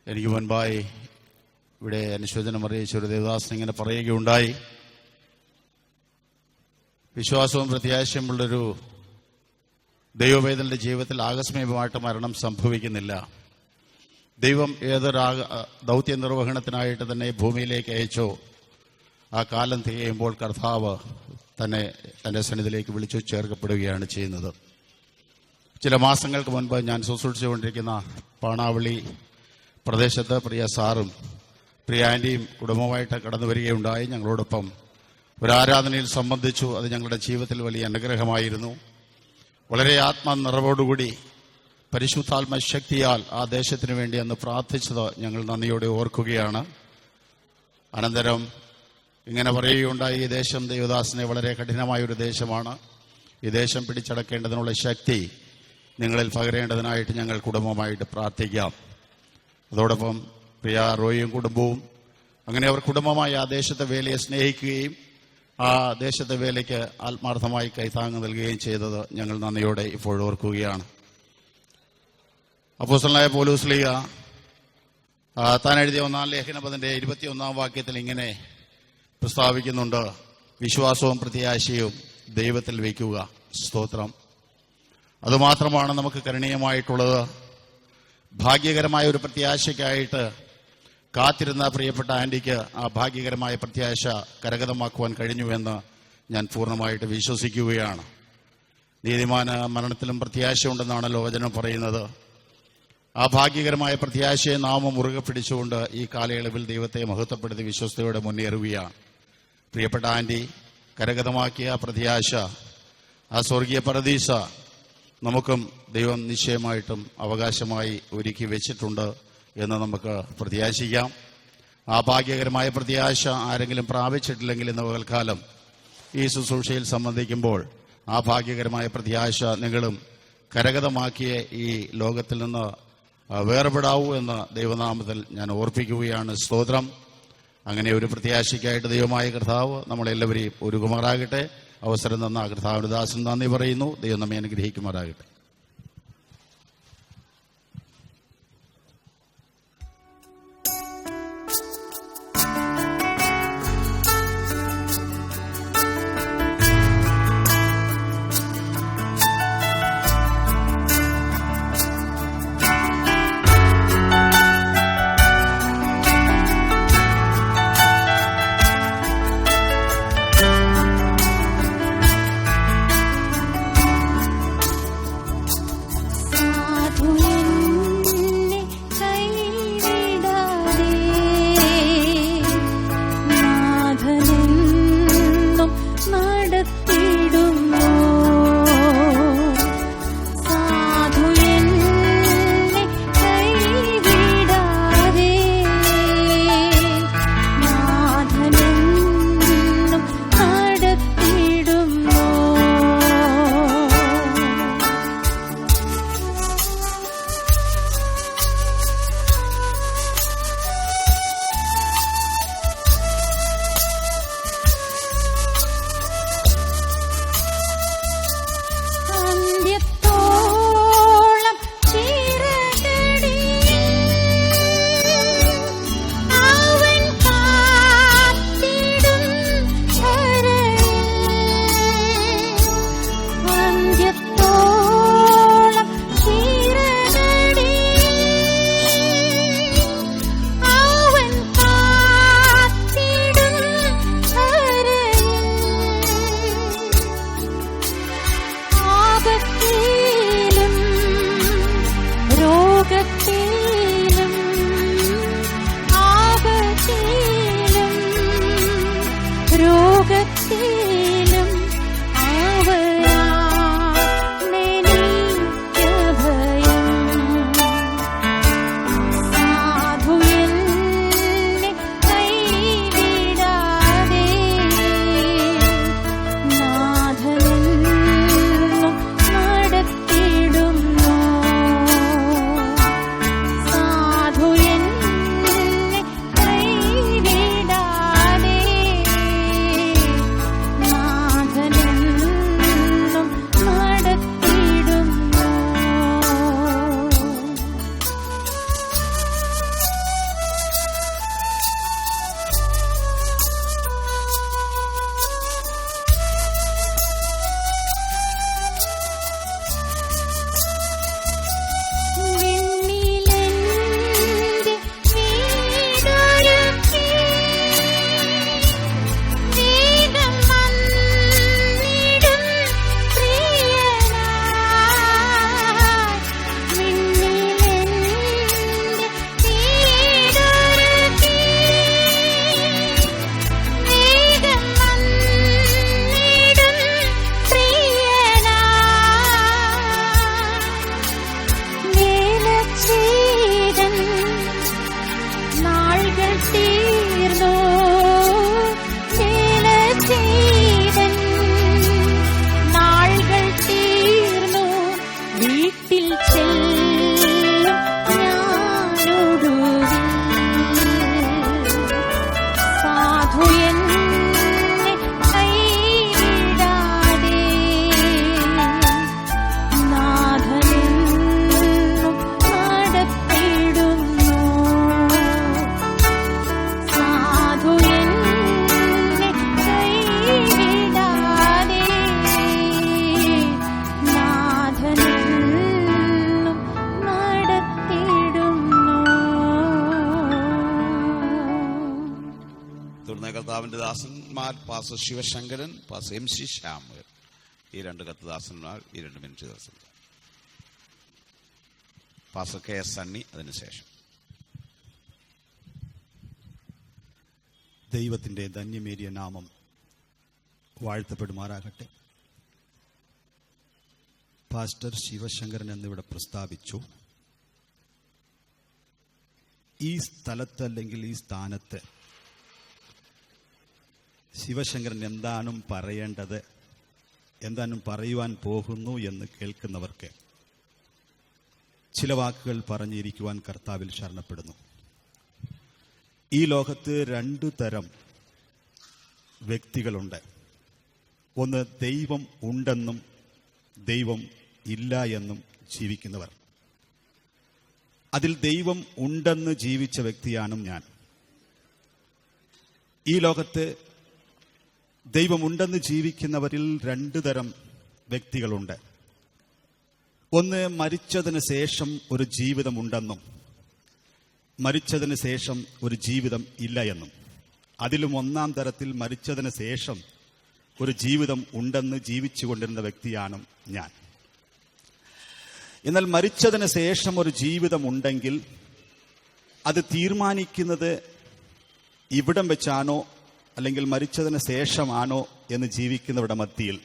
എനിക്ക് മുൻപായി ഇവിടെ അനുശോചനം അറിയിച്ച ഒരു ദേവദാസൻ ഇങ്ങനെ പറയുകയുണ്ടായി, വിശ്വാസവും പ്രത്യാശയുമുള്ളൊരു ദൈവവേദന്റെ ജീവിതത്തിൽ ആകസ്മികമായിട്ട് മരണം സംഭവിക്കുന്നില്ല. ദൈവം ഏതൊരു ദൗത്യ നിർവഹണത്തിനായിട്ട് തന്നെ ഭൂമിയിലേക്ക് അയച്ചോ ആ കാലം തികയുമ്പോൾ കർത്താവ് തന്നെ തൻ്റെ സന്നിധിയിലേക്ക് വിളിച്ചു ചേർക്കപ്പെടുകയാണ് ചെയ്യുന്നത്. ചില മാസങ്ങൾക്ക് മുൻപ് ഞാൻ ശുശ്രൂഷിച്ചുകൊണ്ടിരിക്കുന്ന പാണാവളി പ്രദേശത്ത് പ്രിയ സാറും പ്രിയ ആൻറ്റിയും കുടുംബമായിട്ട് കടന്നു വരികയുണ്ടായി. ഞങ്ങളോടൊപ്പം ഒരു ആരാധനയിൽ സംബന്ധിച്ചു. അത് ഞങ്ങളുടെ ജീവിതത്തിൽ വലിയ അനുഗ്രഹമായിരുന്നു. വളരെ ആത്മനിറവോടുകൂടി പരിശുദ്ധാത്മ ശക്തിയാൽ ആ ദേശത്തിന് വേണ്ടി അന്ന് പ്രാർത്ഥിച്ചത് ഞങ്ങൾ നന്ദിയോടെ ഓർക്കുകയാണ്. അനന്തരം ഇങ്ങനെ പറയുകയുണ്ടായി, ഈ ദേശം ദേവദാസിനെ വളരെ കഠിനമായൊരു ദേശമാണ്. ഈ ദേശം പിടിച്ചടക്കേണ്ടതിനുള്ള ശക്തി നിങ്ങളിൽ പകരേണ്ടതിനായിട്ട് ഞങ്ങൾ കുടുംബമായിട്ട് പ്രാർത്ഥിക്കാം. അതോടൊപ്പം പ്രിയ റോയിയും കുടുംബവും അങ്ങനെ അവർ കുടുംബമായി ആ ദേശത്തെ വേലയെ സ്നേഹിക്കുകയും ആ ദേശത്തെ വേലയ്ക്ക് ആത്മാർത്ഥമായി കൈത്താങ്ങ് നൽകുകയും ചെയ്തത് ഞങ്ങൾ നന്ദിയോടെ ഇപ്പോൾ ഓർക്കുകയാണ്. അപ്പോസ്തലനായ പൗലോസ് ശ്ലീഹ താൻ എഴുതിയ 1 ലേഖനം അതിന്റെ 21 വാക്യത്തിൽ ഇങ്ങനെ പ്രസ്താവിക്കുന്നുണ്ട്, വിശ്വാസവും പ്രത്യാശയും ദൈവത്തിൽ വയ്ക്കുക. സ്തോത്രം. അതുമാത്രമാണ് നമുക്ക് കരണീയമായിട്ടുള്ളത്. ഭാഗ്യകരമായ ഒരു പ്രത്യാശയ്ക്കായിട്ട് കാത്തിരുന്ന പ്രിയപ്പെട്ട ആൻറ്റിക്ക് ആ ഭാഗ്യകരമായ പ്രത്യാശ കരഗതമാക്കുവാൻ കഴിഞ്ഞുവെന്ന് ഞാൻ പൂർണ്ണമായിട്ട് വിശ്വസിക്കുകയാണ്. നീതിമാന് മരണത്തിലും പ്രത്യാശയുണ്ടെന്നാണല്ലോ വചനം പറയുന്നത്. ആ ഭാഗ്യകരമായ പ്രത്യാശയെ നാമം മുറുകെ പിടിച്ചുകൊണ്ട് ഈ കാലയളവിൽ ദൈവത്തെ മഹത്വപ്പെടുത്തി വിശ്വസ്തയോടെ മുന്നേറുകയാണ്. പ്രിയപ്പെട്ട ആൻറ്റി കരഗതമാക്കിയ പ്രത്യാശ, ആ സ്വർഗീയ പരദീസ നമുക്കും ദൈവം നിശ്ചയമായിട്ടും അവകാശമായി ഒരുക്കി വെച്ചിട്ടുണ്ട് എന്ന് നമുക്ക് പ്രത്യാശിക്കാം. ആ ഭാഗ്യകരമായ പ്രത്യാശ ആരെങ്കിലും പ്രാപിച്ചിട്ടില്ലെങ്കിൽ ഇന്ന് പകൽക്കാലം ഈ ശുശ്രൂഷയിൽ സംബന്ധിക്കുമ്പോൾ ആ ഭാഗ്യകരമായ പ്രത്യാശ നിങ്ങളും കരഗതമാക്കിയ ഈ ലോകത്തിൽ നിന്ന് വേർപെടാവൂ എന്ന് ദൈവനാമത്തിൽ ഞാൻ ഓർപ്പിക്കുകയാണ്. സ്തോത്രം. അങ്ങനെ ഒരു പ്രത്യാശയ്ക്കായിട്ട് ദൈവമായ കർത്താവ് നമ്മളെല്ലാവരെയും ഒരുക്കുമാറാകട്ടെ. അവസരം തന്ന കർത്താവിന്റെ ദാസൻ നന്ദി പറയുന്നു. ദൈവം നമ്മെ അനുഗ്രഹിക്കുമാറാകട്ടെ. തീർന്നു വേല ചെയ്തൻ നാളുകൾ തീർന്നു വീട്ടിൽ ചെല്ലും ഞാനൊടുവിൽ സാധു എന്നെ കൈവിടാതെ നാഥനെന്നും നടത്തിടുന്നു സാധു എന്നെ കൈവിടാതെ നാഥനെന്നും നടത്തിടുന്നു. തുടർന്ന് കർത്താവിന്റെ ദാസന്മാർ പാസ്റ്റർ ശിവശങ്കരൻ, പാസ്റ്റർ MC ശ്യാമർ, ഈ രണ്ട് കർത്തദാസന്മാർ ഈ 2 മിനിറ്റ് ദാസന്മാർ. പാസ്റ്റർ KS സണ്ണി അതിനുശേഷം. ദൈവത്തിൻ്റെ ധന്യമേറിയ നാമം വാഴ്ത്തപ്പെടുമാറാകട്ടെ. പാസ്റ്റർ ശിവശങ്കരൻ എന്നിവിടെ പ്രസ്താവിച്ചു. ഈ സ്ഥലത്ത് അല്ലെങ്കിൽ ഈ സ്ഥാനത്ത് ശിവശങ്കരൻ എന്താണും പറയേണ്ടത്, എന്താണും പറയുവാൻ പോകുന്നു എന്ന് കേൾക്കുന്നവർക്ക് ചില വാക്കുകൾ പറഞ്ഞിരിക്കുവാൻ കർത്താവിൽ ശരണപ്പെടുന്നു. ഈ ലോകത്ത് 2 തരം വ്യക്തികളുണ്ട്. ഒന്ന് ദൈവം ഉണ്ടെന്നും ദൈവം ഇല്ല എന്നും ജീവിക്കുന്നവർ. അതിൽ ദൈവം ഉണ്ടെന്ന് ജീവിച്ച വ്യക്തിയാണ് ഞാൻ. ഈ ലോകത്ത് ദൈവമുണ്ടെന്ന് ജീവിക്കുന്നവരിൽ 2 തരം വ്യക്തികളുണ്ട്. ഒന്ന് മരിച്ചതിന് ശേഷം ഒരു ജീവിതമുണ്ടെന്നും മരിച്ചതിന് ശേഷം ഒരു ജീവിതം ഇല്ല എന്നും. അതിലും 1-ാം തരത്തിൽ മരിച്ചതിന് ശേഷം ഒരു ജീവിതം ഉണ്ടെന്ന് ജീവിച്ചു കൊണ്ടിരുന്ന വ്യക്തിയാണ് ഞാൻ. എന്നാൽ മരിച്ചതിന് ശേഷം ഒരു ജീവിതമുണ്ടെങ്കിൽ അത് തീരുമാനിക്കുന്നത് ഇവിടം വെച്ചാണോ അല്ലെങ്കിൽ മരിച്ചതിന് ശേഷമാണോ എന്ന് ജീവിക്കുന്നവരുടെ മധ്യയിൽ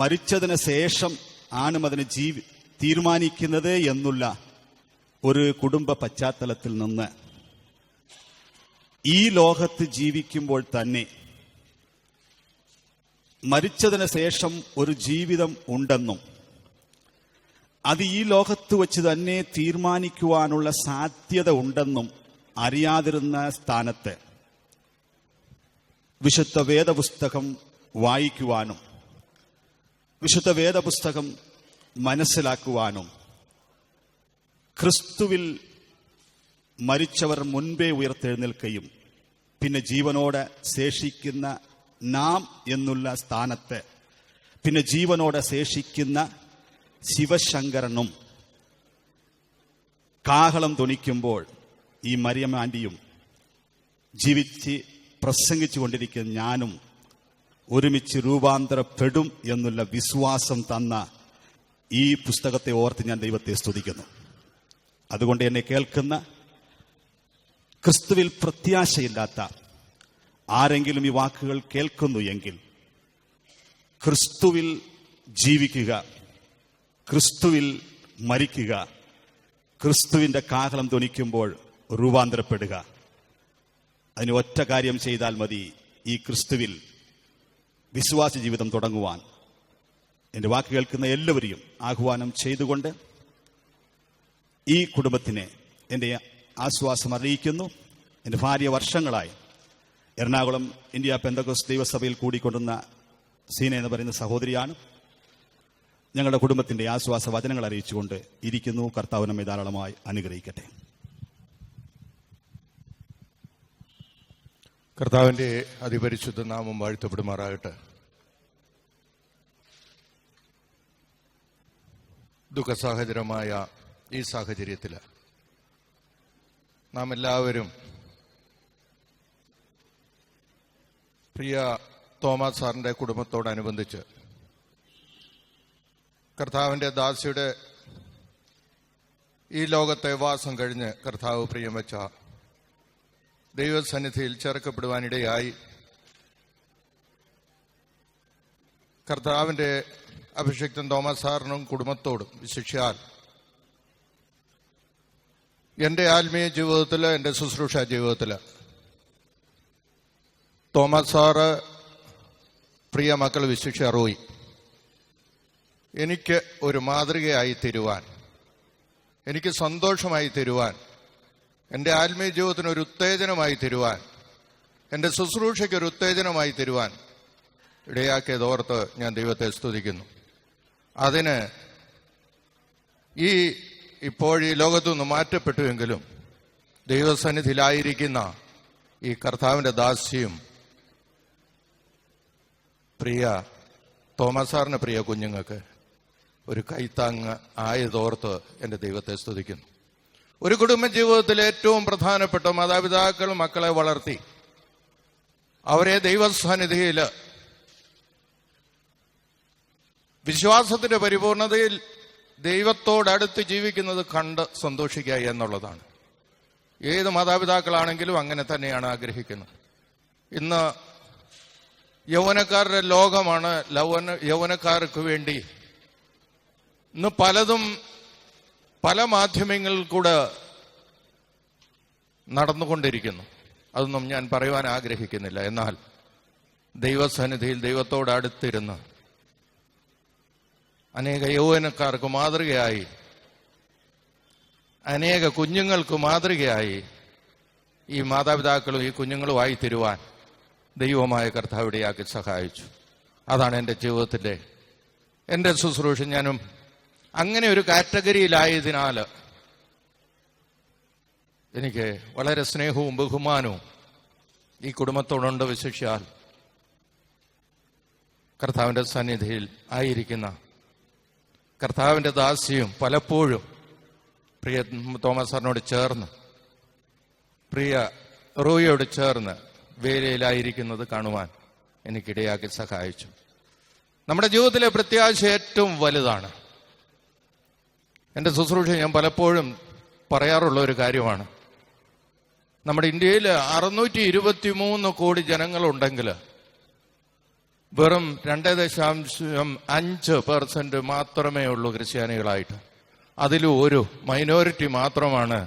മരിച്ചതിന് ശേഷം ആണ് അതിനെ തീരുമാനിക്കുന്നത് എന്നുള്ള ഒരു കുടുംബ പശ്ചാത്തലത്തിൽ നിന്ന് ഈ ലോകത്ത് ജീവിക്കുമ്പോൾ തന്നെ മരിച്ചതിന് ശേഷം ഒരു ജീവിതം ഉണ്ടെന്നും അത് ഈ ലോകത്ത് വച്ച് തന്നെ തീരുമാനിക്കുവാനുള്ള സാധ്യത ഉണ്ടെന്നും അറിയാതിരുന്ന സ്ഥാനത്ത് വിശുദ്ധ വേദപുസ്തകം വായിക്കുവാനും വിശുദ്ധ വേദപുസ്തകം മനസ്സിലാക്കുവാനും ക്രിസ്തുവിൽ മരിച്ചവർ മുൻപേ ഉയർത്തെഴുന്നേൽക്കുകയും പിന്നെ ജീവനോടെ ശേഷിക്കുന്ന നാം എന്നുള്ള സ്ഥാനത്ത് പിന്നെ ജീവനോടെ ശേഷിക്കുന്ന ശിവശങ്കരനും കാഹളം ധ്വനിക്കുമ്പോൾ ഈ മറിയം ആന്റിയും ജീവിച്ച് പ്രസംഗിച്ചു കൊണ്ടിരിക്കുന്ന ഞാനും ഒരുമിച്ച് രൂപാന്തരപ്പെടും എന്നുള്ള വിശ്വാസം തന്ന ഈ പുസ്തകത്തെ ഓർത്ത് ഞാൻ ദൈവത്തെ സ്തുതിക്കുന്നു. അതുകൊണ്ട് എന്നെ കേൾക്കുന്ന ക്രിസ്തുവിൽ പ്രത്യാശയില്ലാത്ത ആരെങ്കിലും ഈ വാക്കുകൾ കേൾക്കുന്നു എങ്കിൽ ക്രിസ്തുവിൽ ജീവിക്കുക, ക്രിസ്തുവിൽ മരിക്കുക, ക്രിസ്തുവിന്റെ കാഹളം ധ്വനിക്കുമ്പോൾ രൂപാന്തരപ്പെടുക. അതിന് ഒറ്റ കാര്യം ചെയ്താൽ മതി, ഈ ക്രിസ്തുവിൽ വിശ്വാസ ജീവിതം തുടങ്ങുവാൻ. എൻ്റെ വാക്ക് കേൾക്കുന്ന എല്ലാവരെയും ആഹ്വാനം ചെയ്തുകൊണ്ട് ഈ കുടുംബത്തിനെ എൻ്റെ ആശ്വാസം അറിയിക്കുന്നു. എൻ്റെ ഭാര്യ വർഷങ്ങളായി എറണാകുളം ഇന്ത്യ പെന്തക്കോസ്ത് ദൈവസഭയിൽ കൂടിക്കൊണ്ടുന്ന സീന എന്ന് പറയുന്ന സഹോദരിയാണ്. ഞങ്ങളുടെ കുടുംബത്തിൻ്റെ ആശ്വാസ വചനങ്ങൾ അറിയിച്ചുകൊണ്ട് ഇരിക്കുന്നു. കർത്താവ് നമ്മെ ധാരാളമായി അനുഗ്രഹിക്കട്ടെ. കർത്താവിന്റെ അതിപരിശുദ്ധ നാമം വാഴ്ത്തപ്പെടുമാറാകട്ടെ. ദുഃഖസാഹചര്യമായ ഈ സാഹചര്യത്തിൽ നാം എല്ലാവരും പ്രിയ തോമസ് സാറിന്റെ കുടുംബത്തോടനുബന്ധിച്ച് കർത്താവിന്റെ ദാസിയുടെ ഈ ലോകത്തെ വാസം കഴിഞ്ഞ് കർത്താവ് പ്രിയം വെച്ച ദൈവസന്നിധിയിൽ ചേർക്കപ്പെടുവാനിടയായി കർത്താവിന്റെ അഭിഷിക്തൻ തോമസ് സാറിനും കുടുംബത്തോടും വിശിഷ്യാൽ എൻ്റെ ആത്മീയ ജീവിതത്തിൽ, എൻ്റെ ശുശ്രൂഷ ജീവിതത്തിൽ തോമസ് സാറ്, പ്രിയ മക്കൾ വിശിഷ്യ റോയി, എനിക്ക് ഒരു മാതൃകയായി തരുവാൻ, എനിക്ക് സന്തോഷമായി തരുവാൻ, എൻ്റെ ആത്മീയ ജീവിതത്തിന് ഒരു ഉത്തേജനമായി തരുവാൻ, എൻ്റെ ശുശ്രൂഷയ്ക്ക് ഒരു ഉത്തേജനമായി തരുവാൻ ഇടയാക്കിയതോർത്ത് ഞാൻ ദൈവത്തെ സ്തുതിക്കുന്നു. അതിന് ഇപ്പോൾ ഈ ലോകത്തുനിന്ന് മാറ്റപ്പെട്ടുവെങ്കിലും ദൈവസന്നിധിയിലായിരിക്കുന്ന ഈ കർത്താവിൻ്റെ ദാസ്യം പ്രിയ തോമസ് സാറിന്, പ്രിയ കുഞ്ഞുങ്ങൾക്ക് ഒരു കൈത്താങ്ങ് ആയതോർത്ത് എൻ്റെ ദൈവത്തെ സ്തുതിക്കുന്നു. ഒരു കുടുംബ ജീവിതത്തിൽ ഏറ്റവും പ്രധാനപ്പെട്ട മാതാപിതാക്കൾ മക്കളെ വളർത്തി അവരെ ദൈവസന്നിധിയിൽ വിശ്വാസത്തിന്റെ പരിപൂർണതയിൽ ദൈവത്തോടടുത്ത് ജീവിക്കുന്നത് കണ്ട് സന്തോഷിക്കുക എന്നുള്ളതാണ്. ഏത് മാതാപിതാക്കളാണെങ്കിലും അങ്ങനെ തന്നെയാണ് ആഗ്രഹിക്കുന്നത്. ഇന്ന് യൗവനക്കാരുടെ ലോകമാണ്. യൗവനക്കാർക്ക് വേണ്ടി ഇന്ന് പലതും പല മാധ്യമങ്ങളിൽ കൂടെ നടന്നുകൊണ്ടിരിക്കുന്നു. അതൊന്നും ഞാൻ പറയുവാൻ ആഗ്രഹിക്കുന്നില്ല. എന്നാൽ ദൈവസന്നിധിയിൽ ദൈവത്തോട് അടുത്തിരുന്ന് അനേക യൗവനക്കാർക്ക് മാതൃകയായി, അനേക കുഞ്ഞുങ്ങൾക്ക് മാതൃകയായി ഈ മാതാപിതാക്കളും ഈ കുഞ്ഞുങ്ങളുമായി തീരുവാൻ ദൈവമായ കർത്താവ് ഇടയാക്കി സഹായിച്ചു. അതാണ് എൻ്റെ ജീവിതത്തിൻ്റെ എൻ്റെ ശുശ്രൂഷ. ഞാനും അങ്ങനെ ഒരു കാറ്റഗറിയിലായതിനാൽ എനിക്ക് വളരെ സ്നേഹവും ബഹുമാനവും ഈ കുടുംബത്തോടുണ്ട്. വിശേഷിച്ചാൽ കർത്താവിൻ്റെ സന്നിധിയിൽ ആയിരിക്കുന്ന കർത്താവിൻ്റെ ദാസ്യം പലപ്പോഴും പ്രിയ തോമസ് സാറിനോട് ചേർന്ന്, പ്രിയ റോയിയോട് ചേർന്ന് വേലയിലായിരിക്കുന്നത് കാണുവാൻ എനിക്കിടയാക്കി സഹായിച്ചു. നമ്മുടെ ജീവിതത്തിലെ പ്രത്യാശ ഏറ്റവും വലുതാണ്. എൻ്റെ ശുശ്രൂഷ ഞാൻ പലപ്പോഴും പറയാറുള്ള ഒരു കാര്യമാണ്. നമ്മുടെ ഇന്ത്യയിൽ 623 കോടി ജനങ്ങളുണ്ടെങ്കിൽ വെറും 2.5% മാത്രമേ ഉള്ളൂ ക്രിസ്ത്യാനികളായിട്ട്. അതിലും ഒരു മൈനോറിറ്റി മാത്രമാണ്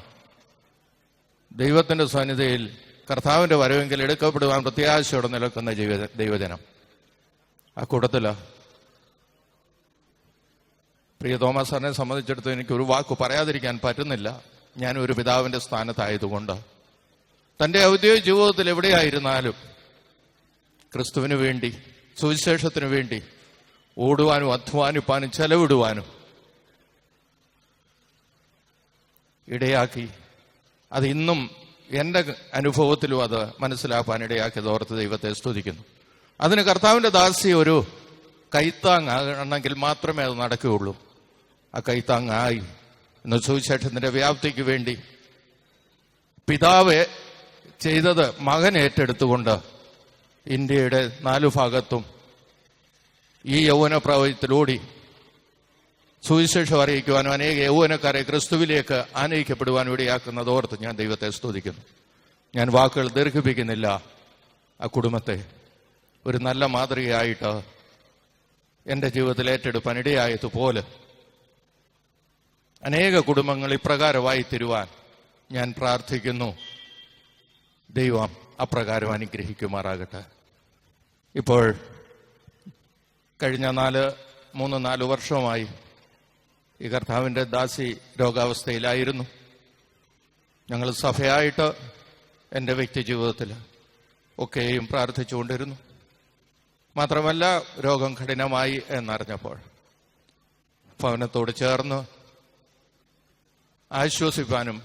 ദൈവത്തിന്റെ സന്നിധിയിൽ കർത്താവിന്റെ വരവെങ്കിൽ എടുക്കപ്പെടുവാൻ പ്രത്യാശയോടെ നിൽക്കുന്ന ദൈവജനം. ആ കൂട്ടത്തില് പ്രിയ തോമസ് സാറിനെ സംബന്ധിച്ചിടത്തോളം എനിക്ക് ഒരു വാക്ക് പറയാതിരിക്കാൻ പറ്റുന്നില്ല. ഞാൻ ഒരു പിതാവിന്റെ സ്ഥാനത്തായതുകൊണ്ട് തന്റെ ഔദ്യോഗിക ജീവിതത്തിൽ എവിടെയായിരുന്നാലും ക്രിസ്തുവിന് വേണ്ടി, സുവിശേഷത്തിനു വേണ്ടി ഓടുവാനും അധ്വാനിപ്പാനും ചെലവിടുവാനും ഇടയാക്കി. അത് ഇന്നും എൻ്റെ അനുഭവത്തിലും അത് മനസ്സിലാക്കാൻ ഇടയാക്കിയത് ഓർത്ത് ദൈവത്തെ സ്തുതിക്കുന്നു. അതിന് കർത്താവിൻ്റെ ദാസ്യം ഒരു കൈത്താങ്ങാണെങ്കിൽ മാത്രമേ അത് നടക്കുകയുള്ളൂ. ആ കൈത്താങ്ങായി ഇന്ന് സുവിശേഷത്തിന്റെ വ്യാപ്തിക്ക് വേണ്ടി പിതാവ് ചെയ്തത് മകൻ ഏറ്റെടുത്തുകൊണ്ട് ഇന്ത്യയുടെ 4 ഭാഗത്തും ഈ യൗവന പ്രവചനത്തിലൂടി സുവിശേഷം അറിയിക്കുവാനും അനേക യൗവനക്കാരെ ക്രിസ്തുവിലേക്ക് ആനയിക്കപ്പെടുവാനും ഇടയാക്കുന്നത് ഓർത്ത് ഞാൻ ദൈവത്തെ സ്തുതിക്കുന്നു. ഞാൻ വാക്കുകൾ ദീർഘിപ്പിക്കുന്നില്ല. ആ കുടുംബത്തെ ഒരു നല്ല മാതൃകയായിട്ട് എൻ്റെ ജീവിതത്തിൽ ഏറ്റെടുപ്പാൻ ഇടയായതുപോലെ അനേക കുടുംബങ്ങൾ ഇപ്രകാരമായി തീരുവാൻ ഞാൻ പ്രാർത്ഥിക്കുന്നു. ദൈവം അപ്രകാരം അനുഗ്രഹിക്കുമാറാകട്ടെ. ഇപ്പോൾ കഴിഞ്ഞ 3-4 വർഷമായി ഈ കർത്താവിൻ്റെ ദാസി രോഗാവസ്ഥയിലായിരുന്നു. ഞങ്ങൾ സഭയായിട്ട് എൻ്റെ വ്യക്തി ജീവിതത്തിൽ ഒക്കെയും പ്രാർത്ഥിച്ചുകൊണ്ടിരുന്നു. മാത്രമല്ല, രോഗം കഠിനമായി എന്നറിഞ്ഞപ്പോൾ ഭവനത്തോട് ചേർന്ന് ആശ്വസിപ്പാനും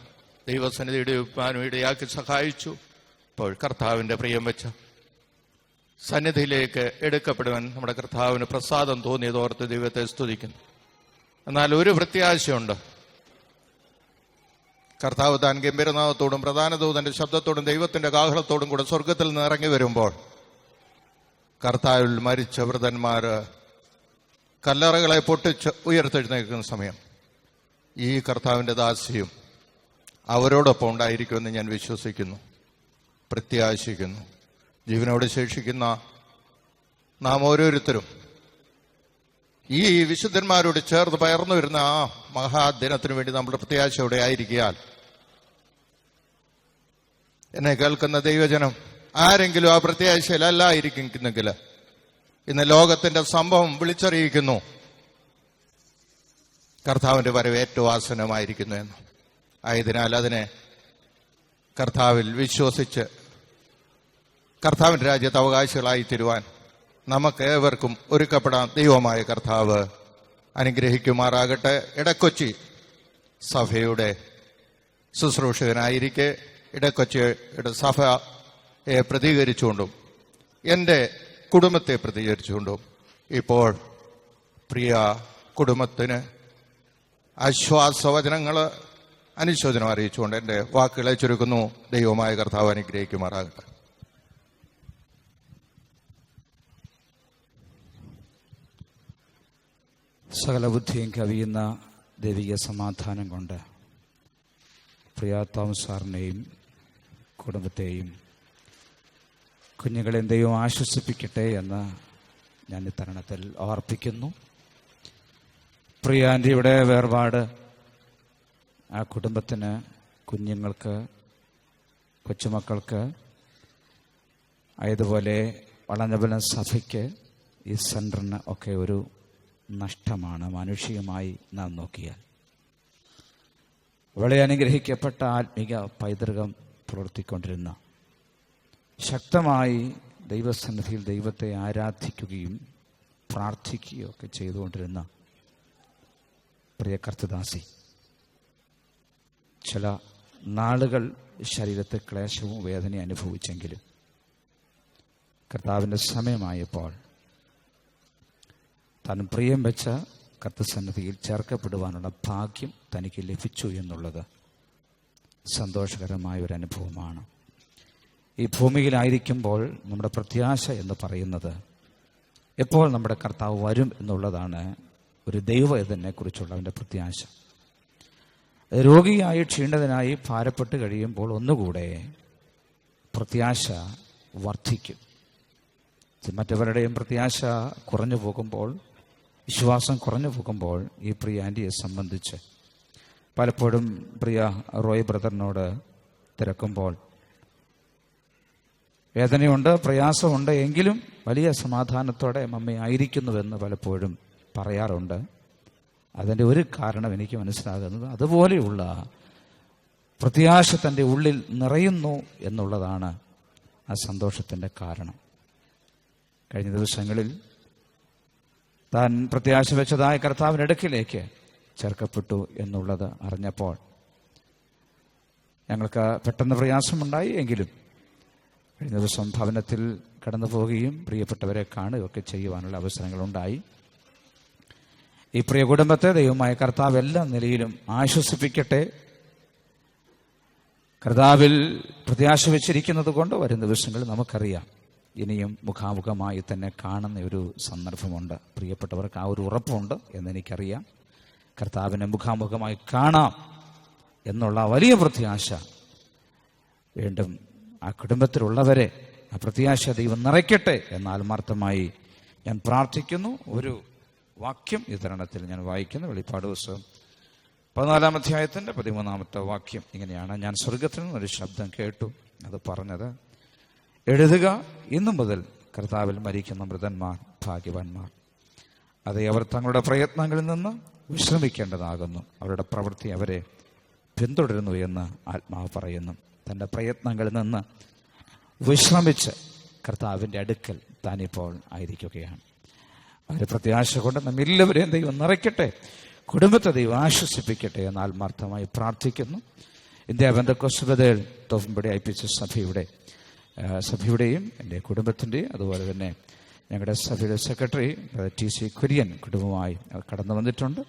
ദൈവസന്നിധി ഇടയിപ്പാനും ഇടയാക്കി സഹായിച്ചു. ഇപ്പോൾ കർത്താവിൻ്റെ പ്രിയം വെച്ച സന്നിധിയിലേക്ക് എടുക്കപ്പെടുവാൻ നമ്മുടെ കർത്താവിന് പ്രസാദം തോന്നിയതോർത്ത് ദൈവത്തെ സ്തുതിക്കുന്നു. എന്നാൽ ഒരു പ്രത്യാശയുണ്ട്. കർത്താവ് താൻ ഗംഭീരനാഥത്തോടും പ്രധാന ദൂതന്റെ ശബ്ദത്തോടും ദൈവത്തിന്റെ കാഹളത്തോടും കൂടെ സ്വർഗത്തിൽ നിന്ന് ഇറങ്ങി വരുമ്പോൾ കർത്താവിൽ മരിച്ച വൃതന്മാര് കല്ലറകളെ പൊട്ടിച്ച് ഉയർത്തെഴുന്നേൽക്കുന്ന സമയം ഈ കർത്താവിന്റെ ദാസ്യം അവരോടൊപ്പം ഉണ്ടായിരിക്കുമെന്ന് ഞാൻ വിശ്വസിക്കുന്നു, പ്രത്യാശിക്കുന്നു. ജീവനോട് ശേഷിക്കുന്ന നാം ഓരോരുത്തരും ഈ വിശുദ്ധന്മാരോട് ചേർന്ന് പകർന്നു വരുന്ന ആ മഹാദിനത്തിനു വേണ്ടി നമ്മുടെ പ്രത്യാശയോടെ ആയിരിക്കാൻ എന്നെ കേൾക്കുന്ന ദൈവജനം ആരെങ്കിലും ആ പ്രത്യാശയിലല്ലായിരിക്കുന്നെങ്കിൽ ഇന്ന് ലോകത്തിന്റെ സംഭവം വിളിച്ചറിയിക്കുന്നു, കർത്താവിന്റെ വരവ് ഏറ്റവും ആസന്നമായിരിക്കുന്നു എന്ന്. ആയതിനാൽ അതിനെ കർത്താവിൽ വിശ്വസിച്ച് കർത്താവിന്റെ രാജ്യത്ത് അവകാശികളായി തീരുവാൻ നമുക്ക് ഏവർക്കും ഒരുക്കപ്പെടാൻ ദൈവമായ കർത്താവ് അനുഗ്രഹിക്കുമാറാകട്ടെ. ഇടക്കൊച്ചി സഭയുടെ ശുശ്രൂഷകനായിരിക്കെ ഇടക്കൊച്ചിയുടെ സഭയെ പ്രതികരിച്ചുകൊണ്ടും എൻ്റെ കുടുംബത്തെ പ്രതികരിച്ചുകൊണ്ടും ഇപ്പോൾ പ്രിയ കുടുംബത്തിന് ആശ്വാസവചനങ്ങൾ അനുശോചനം അറിയിച്ചുകൊണ്ട് എൻ്റെ വാക്കുകളെ ചുരുക്കുന്നു. ദൈവമായ കർത്താവ് അനുഗ്രഹിക്കുമാറാകട്ടെ. സകല ബുദ്ധിയും കവിയുന്ന ദൈവിക സമാധാനം കൊണ്ട് പ്രിയ തോമസ് സാറിനെയും കുടുംബത്തെയും കുഞ്ഞുങ്ങളെയും ദൈവം ആശ്വസിപ്പിക്കട്ടെ എന്ന് ഞാൻ ഈ തരുണത്തിൽ ഓർപ്പിക്കുന്നു. പ്രിയ ആൻറ്റിയുടെ വേർപാട് ആ കുടുംബത്തിന്, കുഞ്ഞുങ്ങൾക്ക്, കൊച്ചുമക്കൾക്ക്, അതുപോലെ വളഞ്ഞബലം സഭയ്ക്ക്, ഈ സെൻറ്ററിന് ഒക്കെ ഒരു നഷ്ടമാണ് മാനുഷികമായി നാം നോക്കിയാൽ. വളരെ അനുഗ്രഹിക്കപ്പെട്ട ആത്മീക പൈതൃകം പുലർത്തിക്കൊണ്ടിരുന്ന, ശക്തമായി ദൈവസന്നിധിയിൽ ദൈവത്തെ ആരാധിക്കുകയും പ്രാർത്ഥിക്കുകയും ഒക്കെ ചെയ്തുകൊണ്ടിരുന്ന പ്രിയ കർത്തദാസി ചില നാളുകൾ ശരീരത്തെ ക്ലേശവും വേദനയും അനുഭവിച്ചെങ്കിലും കർത്താവിൻ്റെ സമയമായപ്പോൾ താൻ പ്രിയം വെച്ച കർത്തസന്നിധിയിൽ ചേർക്കപ്പെടുവാനുള്ള ഭാഗ്യം തനിക്ക് ലഭിച്ചു എന്നുള്ളത് സന്തോഷകരമായ ഒരു അനുഭവമാണ്. ഈ ഭൂമിയിലായിരിക്കുമ്പോൾ നമ്മുടെ പ്രത്യാശ എന്ന് പറയുന്നത് എപ്പോൾ നമ്മുടെ കർത്താവ് വരും എന്നുള്ളതാണ് ഒരു ദൈവവേദനെ കുറിച്ചുള്ള അവൻ്റെ പ്രത്യാശ. രോഗിയായി ക്ഷീണിതനായി ഭാരപ്പെട്ട് കഴിയുമ്പോൾ ഒന്നുകൂടെ പ്രത്യാശ വർദ്ധിക്കും. മറ്റവരുടെയും പ്രത്യാശ കുറഞ്ഞു പോകുമ്പോൾ, വിശ്വാസം കുറഞ്ഞു പോകുമ്പോൾ ഈ പ്രിയ ആൻറ്റിയെ സംബന്ധിച്ച് പലപ്പോഴും പ്രിയ റോയ് ബ്രദറിനോട് തിരക്കുമ്പോൾ വേദനയുണ്ട്, പ്രയാസമുണ്ട്, എങ്കിലും വലിയ സമാധാനത്തോടെ മമ്മി ആയിരിക്കുന്നുവെന്ന് പലപ്പോഴും പറയാറുണ്ട്. അതിൻ്റെ ഒരു കാരണം എനിക്ക് മനസ്സിലാകുന്നത് അതുപോലെയുള്ള പ്രത്യാശ തൻ്റെ ഉള്ളിൽ നിറയുന്നു എന്നുള്ളതാണ് ആ സന്തോഷത്തിൻ്റെ കാരണം. കഴിഞ്ഞ ദിവസങ്ങളിൽ താൻ പ്രത്യാശ വെച്ചതായ കർത്താവിൻ്റെ അടുക്കിലേക്ക് ചേർക്കപ്പെട്ടു എന്നുള്ളത് അറിഞ്ഞപ്പോൾ ഞങ്ങൾക്ക് പെട്ടെന്ന് പ്രയാസമുണ്ടായി. എങ്കിലും കഴിഞ്ഞ ദിവസം ഭവനത്തിൽ കടന്നു പോവുകയും പ്രിയപ്പെട്ടവരെ കാണുകയൊക്കെ ചെയ്യുവാനുള്ള അവസരങ്ങളുണ്ടായി. ഈ പ്രിയ കുടുംബത്തെ ദൈവമായ കർത്താവ് എല്ലാ നിലയിലും ആശ്വസിപ്പിക്കട്ടെ. കർത്താവിൽ പ്രത്യാശ വെച്ചിരിക്കുന്നത് കൊണ്ട് വരും ദിവസങ്ങളിൽ നമുക്കറിയാം ഇനിയും മുഖാമുഖമായി തന്നെ കാണുന്ന ഒരു സന്ദർഭമുണ്ട്. പ്രിയപ്പെട്ടവർക്ക് ആ ഒരു ഉറപ്പുണ്ട് എന്നെനിക്കറിയാം. കർത്താവിനെ മുഖാമുഖമായി കാണാം എന്നുള്ള വലിയ പ്രത്യാശ വീണ്ടും ആ കുടുംബത്തിലുള്ളവരെ ആ പ്രത്യാശ ദൈവം നിറയ്ക്കട്ടെ എന്ന് ആത്മാർത്ഥമായി ഞാൻ പ്രാർത്ഥിക്കുന്നു. ഒരു വാക്യം ഈ തരുണത്തിൽ ഞാൻ വായിക്കുന്നു. വെളിപ്പാട് പുസ്തകം 14-ാം അധ്യായത്തിൻ്റെ 13-ാമത്തെ വാക്യം ഇങ്ങനെയാണ്: ഞാൻ സ്വർഗത്തിൽ നിന്നൊരു ശബ്ദം കേട്ടു. അത് പറഞ്ഞത്, എഴുതുക, ഇന്നു മുതൽ കർത്താവിൽ മരിക്കുന്ന മൃതന്മാർ ഭാഗ്യവാന്മാർ. അതേ, അവർ തങ്ങളുടെ പ്രയത്നങ്ങളിൽ നിന്ന് വിശ്രമിക്കേണ്ടതാകുന്നു. അവരുടെ പ്രവൃത്തി അവരെ പിന്തുടരുന്നു എന്ന് ആത്മാവ് പറയുന്നു. തൻ്റെ പ്രയത്നങ്ങളിൽ നിന്ന് വിശ്രമിച്ച് കർത്താവിൻ്റെ അടുക്കൽ താനിപ്പോൾ ആയിരിക്കുകയാണ്. അവരെ പ്രത്യാശ കൊണ്ട് നമ്മെല്ലാവരെയും ദൈവം നിറയ്ക്കട്ടെ, കുടുംബത്തെ ദൈവം ആശ്വസിപ്പിക്കട്ടെ എന്ന് ആത്മാർത്ഥമായി പ്രാർത്ഥിക്കുന്നു. India Pentecost Bethel Thoppumpady IPC സഭയുടെയും എൻ്റെ കുടുംബത്തിൻ്റെയും അതുപോലെ തന്നെ ഞങ്ങളുടെ സഭയുടെ സെക്രട്ടറി TC കുര്യൻ കുടുംബമായി കടന്നു വന്നിട്ടുണ്ട്.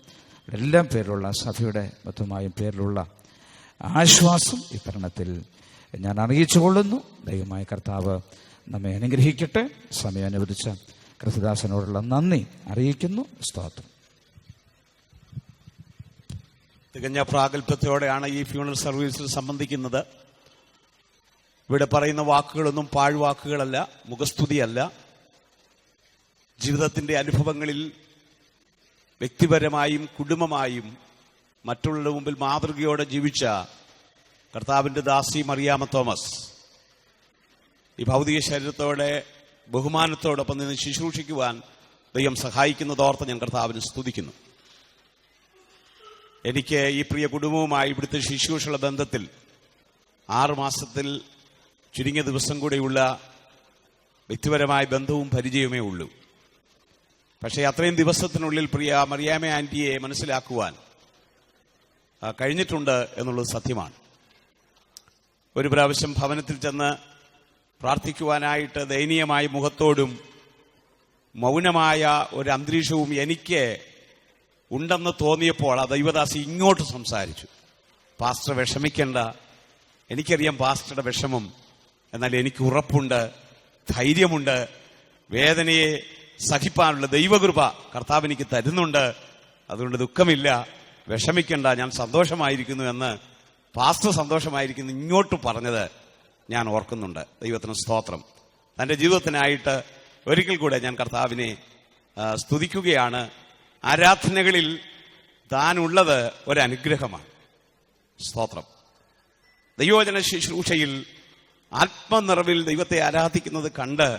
എല്ലാം പേരിലുള്ള സഭയുടെ മൊത്തമായും പേരിലുള്ള ആശ്വാസം ഈ തരുണത്തിൽ ഞാൻ അറിയിച്ചുകൊള്ളുന്നു. ദൈവമായ കർത്താവ് നമ്മെ അനുഗ്രഹിക്കട്ടെ. സമയം അനുവദിച്ച കർത്തദാസനോടുള്ള നന്ദി അറിയിക്കുന്നു. സ്തോത്രം. തികഞ്ഞ പ്രാഗൽഭ്യത്തോടെയാണ് ഈ ഫ്യൂണറൽ സർവീസിൽ സംബന്ധിക്കുന്നത്. ഇവിടെ പറയുന്ന വാക്കുകളൊന്നും പാഴ്വാക്കുകളല്ല, മുഖസ്തുതിയല്ല. ജീവിതത്തിന്റെ അനുഭവങ്ങളിൽ വ്യക്തിപരമായും കുടുംബമായും മറ്റുള്ളവരുടെ മുമ്പിൽ മാതൃകയോടെ ജീവിച്ച കർത്താവിന്റെ ദാസി മറിയാമ്മ തോമസ് ഈ ഭൗതിക ശരീരത്തോടെ ബഹുമാനത്തോടൊപ്പം നിന്ന് ശുശ്രൂഷിക്കുവാൻ ദൈവം സഹായിക്കുന്നതോർത്ത് ഞാൻ കർത്താവിനെ സ്തുതിക്കുന്നു. എനിക്ക് ഈ പ്രിയ കുടുംബവുമായി ഇവിടുത്തെ ശുശ്രൂഷയുള്ള ബന്ധത്തിൽ 6 മാസത്തിൽ ചുരുങ്ങിയ ദിവസം കൂടെയുള്ള വ്യക്തിപരമായ ബന്ധവും പരിചയമേ ഉള്ളൂ. പക്ഷേ അത്രയും ദിവസത്തിനുള്ളിൽ പ്രിയ മറിയാമ്മ ആന്റിയെ മനസ്സിലാക്കുവാൻ കഴിഞ്ഞിട്ടുണ്ട് എന്നുള്ളത് സത്യമാണ്. ഒരു പ്രാവശ്യം ഭവനത്തിൽ ചെന്ന് പ്രാർത്ഥിക്കുവാനായിട്ട് ദയനീയമായ മുഖത്തോടും മൗനമായ ഒരു അന്തരീക്ഷവും എനിക്ക് ഉണ്ടെന്ന് തോന്നിയപ്പോൾ ആ ദൈവദാസി ഇങ്ങോട്ട് സംസാരിച്ചു. പാസ്റ്റർ വിഷമിക്കേണ്ട, എനിക്കറിയാം പാസ്റ്ററുടെ വിഷമം, എന്നാൽ എനിക്ക് ഉറപ്പുണ്ട്, ധൈര്യമുണ്ട്, വേദനയെ സഹിപ്പാനുള്ള ദൈവകൃപ കർത്താവ് എനിക്ക് തരുന്നുണ്ട്, അതുകൊണ്ട് ദുഃഖമില്ല, വിഷമിക്കേണ്ട, ഞാൻ സന്തോഷമായിരിക്കുന്നു എന്ന് പാസ്റ്റർ സന്തോഷമായിരിക്കുന്നു ഇങ്ങോട്ട് പറഞ്ഞത് ഞാൻ ഓർക്കുന്നുണ്ട്. ദൈവത്തിന് സ്തോത്രം. തൻ്റെ ജീവിതത്തിനായിട്ട് ഒരിക്കൽ കൂടെ ഞാൻ കർത്താവിനെ സ്തുതിക്കുകയാണ്. ആരാധനകളിൽ താനുള്ളത് ഒരനുഗ്രഹമാണ്. സ്തോത്രം. ദൈവവചന ശുശ്രൂഷയിൽ ആത്മനിറവിൽ ദൈവത്തെ ആരാധിക്കുന്നത് കണ്ട്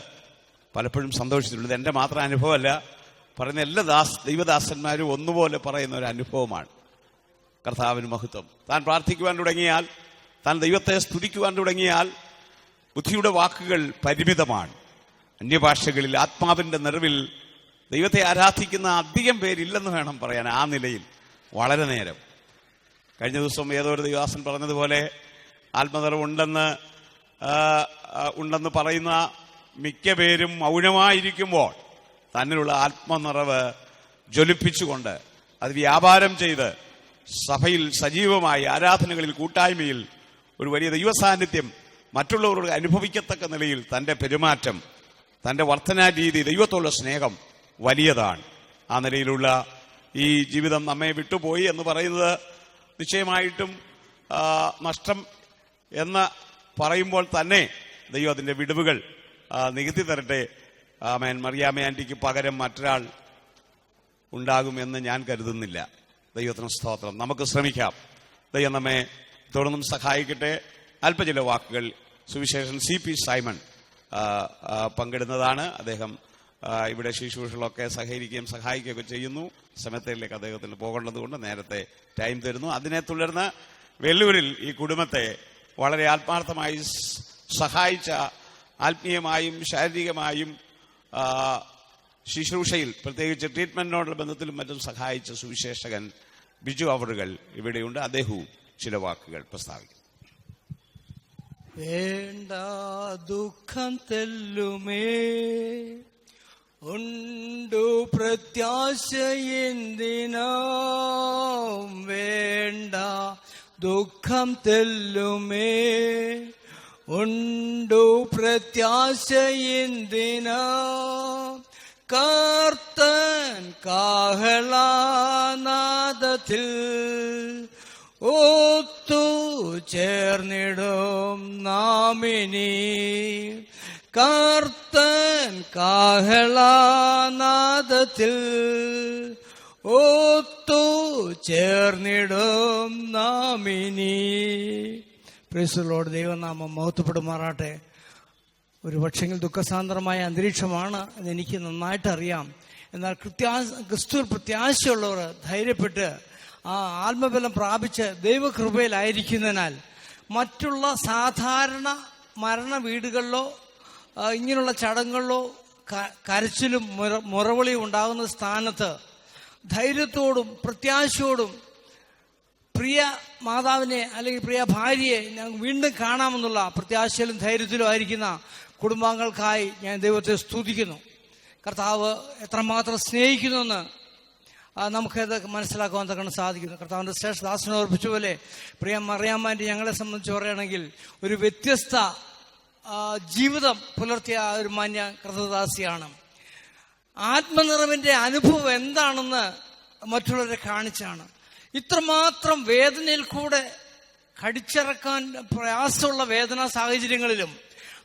പലപ്പോഴും സന്തോഷിച്ചിട്ടുള്ളത് എൻ്റെ മാത്രം അനുഭവമല്ല, പറയുന്ന എല്ലാ ദൈവദാസന്മാരും ഒന്നുപോലെ പറയുന്ന ഒരു അനുഭവമാണ്. കർത്താവിന് മഹത്വം. താൻ പ്രാർത്ഥിക്കുവാൻ തുടങ്ങിയാൽ, താൻ ദൈവത്തെ സ്തുതിക്കുവാൻ തുടങ്ങിയാൽ ബുദ്ധിയുടെ വാക്കുകൾ പരിമിതമാണ്. അന്യഭാഷകളിൽ ആത്മാവിന്റെ നിറവിൽ ദൈവത്തെ ആരാധിക്കുന്ന അധികം പേരില്ലെന്ന് വേണം പറയാൻ. ആ നിലയിൽ വളരെ നേരം. കഴിഞ്ഞ ദിവസം ഏതോ ഒരു ദൈവദാസൻ പറഞ്ഞതുപോലെ ആത്മനിറവുണ്ടെന്ന് പറയുന്ന മിക്ക പേരും മൗനമായിരിക്കുമ്പോൾ തന്നിലുള്ള ആത്മനിറവ് ജ്വലിപ്പിച്ചുകൊണ്ട് അത് വ്യാപാരം ചെയ്ത് സഭയിൽ സജീവമായി ആരാധനകളിൽ കൂട്ടായ്മയിൽ ഒരു വലിയ ദൈവസാന്നിധ്യം മറ്റുള്ളവരോട് അനുഭവിക്കത്തക്ക നിലയിൽ തന്റെ പെരുമാറ്റം, തന്റെ വർധനാ രീതി, ദൈവത്തോടുള്ള സ്നേഹം വലിയതാണ്. ആ നിലയിലുള്ള ഈ ജീവിതം നമ്മെ വിട്ടുപോയി എന്ന് പറയുന്നത് നിശ്ചയമായിട്ടും നഷ്ടം എന്ന് പറയുമ്പോൾ തന്നെ ദൈവം അതിന്റെ വിടവുകൾ നികത്തി തരട്ടെ. ആമേൻ. മറിയാമ്മ ആന്റിക്ക് പകരം മറ്റൊരാൾ ഉണ്ടാകുമെന്ന് ഞാൻ കരുതുന്നില്ല. ദൈവത്തിന് സ്തോത്രം. നമുക്ക് ശ്രമിക്കാം. ദൈവം നമ്മെ തുടർന്നും സഹായിക്കട്ടെ. അല്പചില വാക്കുകൾ സുവിശേഷൻ CP സൈമൺ പങ്കിടുന്നതാണ്. അദ്ദേഹം ഇവിടെ ശുശ്രൂഷകളൊക്കെ സഹായിക്കുകയൊക്കെ ചെയ്യുന്നു. സെമിത്തേരിയിലേക്ക് അദ്ദേഹത്തിന് പോകേണ്ടതുകൊണ്ട് നേരത്തെ ടൈം തരുന്നു. അതിനെ തുടർന്ന് വെല്ലൂരിൽ ഈ കുടുംബത്തെ വളരെ ആത്മാർത്ഥമായി സഹായിച്ച, ആത്മീയമായും ശാരീരികമായും ശുശ്രൂഷയിൽ പ്രത്യേകിച്ച് ട്രീറ്റ്മെന്റിനോടുള്ള ബന്ധത്തിലും മറ്റും സഹായിച്ച സുവിശേഷകൻ ബിജു അവറുകൾ ഇവിടെയുണ്ട്. അദ്ദേഹവും ചില വാക്കുകൾ പ്രസ്താവിക്കും. വേണ്ട ദുഃഖം തെല്ലുമേ ഉണ്ടു പ്രത്യാശയെന്തിനാം, വേണ്ട ദുഃഖം തെല്ലുമേ ഉണ്ടു പ്രത്യാശയെന്തിനാം, കർത്തൻ കാഹളനാദത്തിൽ ഒത്തു ചേർന്നിടും നാമിനി, കർത്തൻ കാഹളനാദത്തിൽ ഒത്തു ചേർന്നിടും നാമിനി. Praise the Lord. ദൈവനാമം മഹത്വപ്പെടുമാറാട്ടെ. ഒരു പക്ഷെങ്കിൽ ദുഃഖസാന്ദ്രമായ അന്തരീക്ഷമാണ് എന്ന് എനിക്ക് നന്നായിട്ടറിയാം. എന്നാൽ ക്രിസ്തുവിൽ പ്രത്യാശയുള്ളവർ ധൈര്യപ്പെട്ട് ആ ആത്മബലം പ്രാപിച്ച് ദൈവകൃപയിലായിരിക്കുന്നതിനാൽ മറ്റുള്ള സാധാരണ മരണ വീടുകളിലോ ഇങ്ങനെയുള്ള ചടങ്ങുകളിലോ കരച്ചിലും മുറവിളിയും ഉണ്ടാകുന്ന സ്ഥാനത്ത് ധൈര്യത്തോടും പ്രത്യാശയോടും പ്രിയ മാതാവിനെ അല്ലെങ്കിൽ പ്രിയ ഭാര്യയെ ഞങ്ങൾ വീണ്ടും കാണാമെന്നുള്ള പ്രത്യാശയിലും ധൈര്യത്തിലും ആയിരിക്കുന്ന കുടുംബാംഗങ്ങൾക്കായി ഞാൻ ദൈവത്തെ സ്തുതിക്കുന്നു. കർത്താവ് എത്രമാത്രം സ്നേഹിക്കുന്നുവെന്ന് നമുക്കത് മനസ്സിലാക്കുവാൻ തക്കണം സാധിക്കുന്നു. കർത്താവിന്റെ ശ്രേഷ്ഠ ദാസനെ ഓർപ്പിച്ച പോലെ പ്രിയ മറിയാമ്മ ഞങ്ങളെ സംബന്ധിച്ച് പറയുകയാണെങ്കിൽ ഒരു വ്യത്യസ്ത ജീവിതം പുലർത്തിയ ഒരു മാന്യ കർത്തദാസിയാണ്. ആത്മനിറവിന്റെ അനുഭവം എന്താണെന്ന് മറ്റുള്ളവരെ കാണിച്ചാണ്. ഇത്രമാത്രം വേദനയിൽ കൂടെ കടിച്ചിറക്കാൻ പ്രയാസമുള്ള വേദനാ സാഹചര്യങ്ങളിലും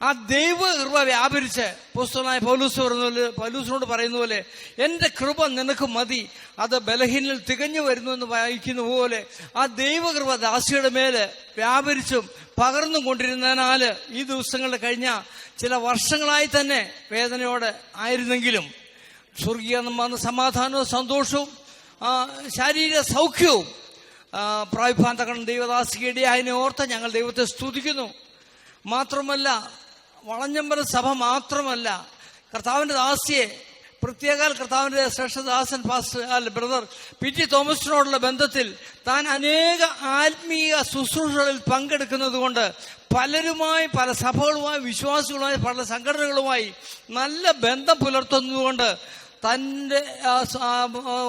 ആ ദൈവകൃപ വ്യാപരിച്ച് പുസ്തകനായ പൗലൂസിനോട് പറയുന്ന പോലെ എൻ്റെ കൃപ നിനക്ക് മതി, അത് ബലഹീനിൽ തികഞ്ഞു വരുന്നു എന്ന് വായിക്കുന്ന പോലെ ആ ദൈവകൃപ ദാസിയുടെ മേല് വ്യാപരിച്ചും പകർന്നും കൊണ്ടിരുന്നതിനാൽ ഈ ദിവസങ്ങളിൽ കഴിഞ്ഞ ചില വർഷങ്ങളായി തന്നെ വേദനയോടെ ആയിരുന്നെങ്കിലും സ്വർഗീയ സമാധാനവും സന്തോഷവും ശാരീരിക സൗഖ്യവും പ്രാപിപ്പാൻ തക്കണം ദൈവദാസിക്ക് ഇടയായതിനെ ഓർത്ത് ഞങ്ങൾ ദൈവത്തെ സ്തുതിക്കുന്നു. മാത്രമല്ല, വളഞ്ഞമ്പല സഭ മാത്രമല്ല, കർത്താവിൻ്റെ ദാസിയെ പ്രത്യേക കർത്താവിൻ്റെ ശ്രേഷ്ഠദാസൻ പാസ്റ്റർ ബ്രദർ പി.ടി. തോമസിനോടുള്ള ബന്ധത്തിൽ താൻ അനേക ആത്മീയ ശുശ്രൂഷകളിൽ പങ്കെടുക്കുന്നത് കൊണ്ട് പലരുമായി, പല സഭകളുമായി, വിശ്വാസികളുമായി, പല സംഘടനകളുമായി നല്ല ബന്ധം പുലർത്തുന്നതുകൊണ്ട് തൻ്റെ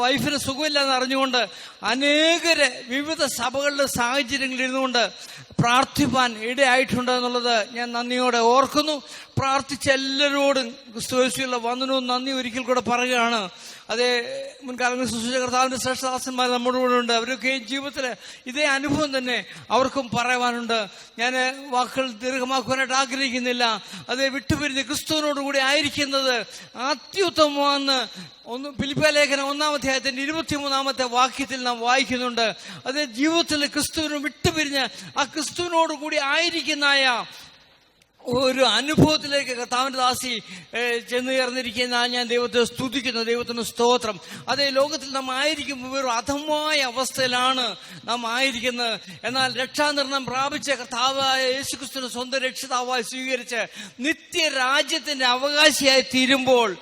വൈഫിന് സുഖമില്ലെന്ന് അറിഞ്ഞുകൊണ്ട് അനേകരെ വിവിധ സഭകളുടെ സാഹചര്യങ്ങളിൽ ഇരുന്നുകൊണ്ട് പ്രാർത്ഥിപ്പാൻ ഇടയായിട്ടുണ്ട് എന്നുള്ളത് ഞാൻ നന്ദിയോടെ ഓർക്കുന്നു. പ്രാർത്ഥിച്ച എല്ലാവരോടും ക്രിസ്തുയേശുവിലുള്ള വന്ദനവും നന്ദി ഒരിക്കൽ കൂടെ പറയുകയാണ്. അതേ മുൻകാലങ്ങളിൽ ശുശ്രൂഷ കർത്താവിൻ്റെ ശ്രേഷ്ഠദാസന്മാർ നമ്മുടെ കൂടെ ഉണ്ട്. അവരൊക്കെ ജീവിതത്തിൽ ഇതേ അനുഭവം തന്നെ അവർക്കും പറയുവാനുണ്ട്. ഞാൻ വാക്കുകൾ ദീർഘമാക്കുവാനായിട്ട് ആഗ്രഹിക്കുന്നില്ല. അതേ വിട്ടുപിരിഞ്ഞ് ക്രിസ്തുവിനോടുകൂടി ആയിരിക്കുന്നത് അത്യുത്തമമാണെന്ന് ഫിലിപ്പിയ ലേഖനം 1-ാം അധ്യായത്തിന്റെ 23-ാമത്തെ വാക്യത്തിൽ നാം വായിക്കുന്നുണ്ട്. അതേ ജീവിതത്തിൽ ക്രിസ്തുവിനും വിട്ടുപിരിഞ്ഞ് ആ ക്രിസ്തുവിനോടുകൂടി ആയിരിക്കുന്നതായ ഒരു അനുഭവത്തിലേക്ക് കർത്താവിൻ്റെ ദാസി ചെന്ന് ചേർന്നിരിക്കുന്ന ഞാൻ ദൈവത്തെ സ്തുതിക്കുന്നു. ദൈവത്തിന് സ്തോത്രം. അതേ ലോകത്തിൽ നാം ആയിരിക്കുമ്പോൾ ഒരു അധമമായ അവസ്ഥയിലാണ് നാം ആയിരിക്കുന്നത്. എന്നാൽ രക്ഷാനിർണയം പ്രാപിച്ച കർത്താവായ യേശുക്രിസ്തുവിനെ സ്വന്തം രക്ഷിതാവായി സ്വീകരിച്ച് നിത്യരാജ്യത്തിന്റെ അവകാശിയായി തീരുമ്പോൾ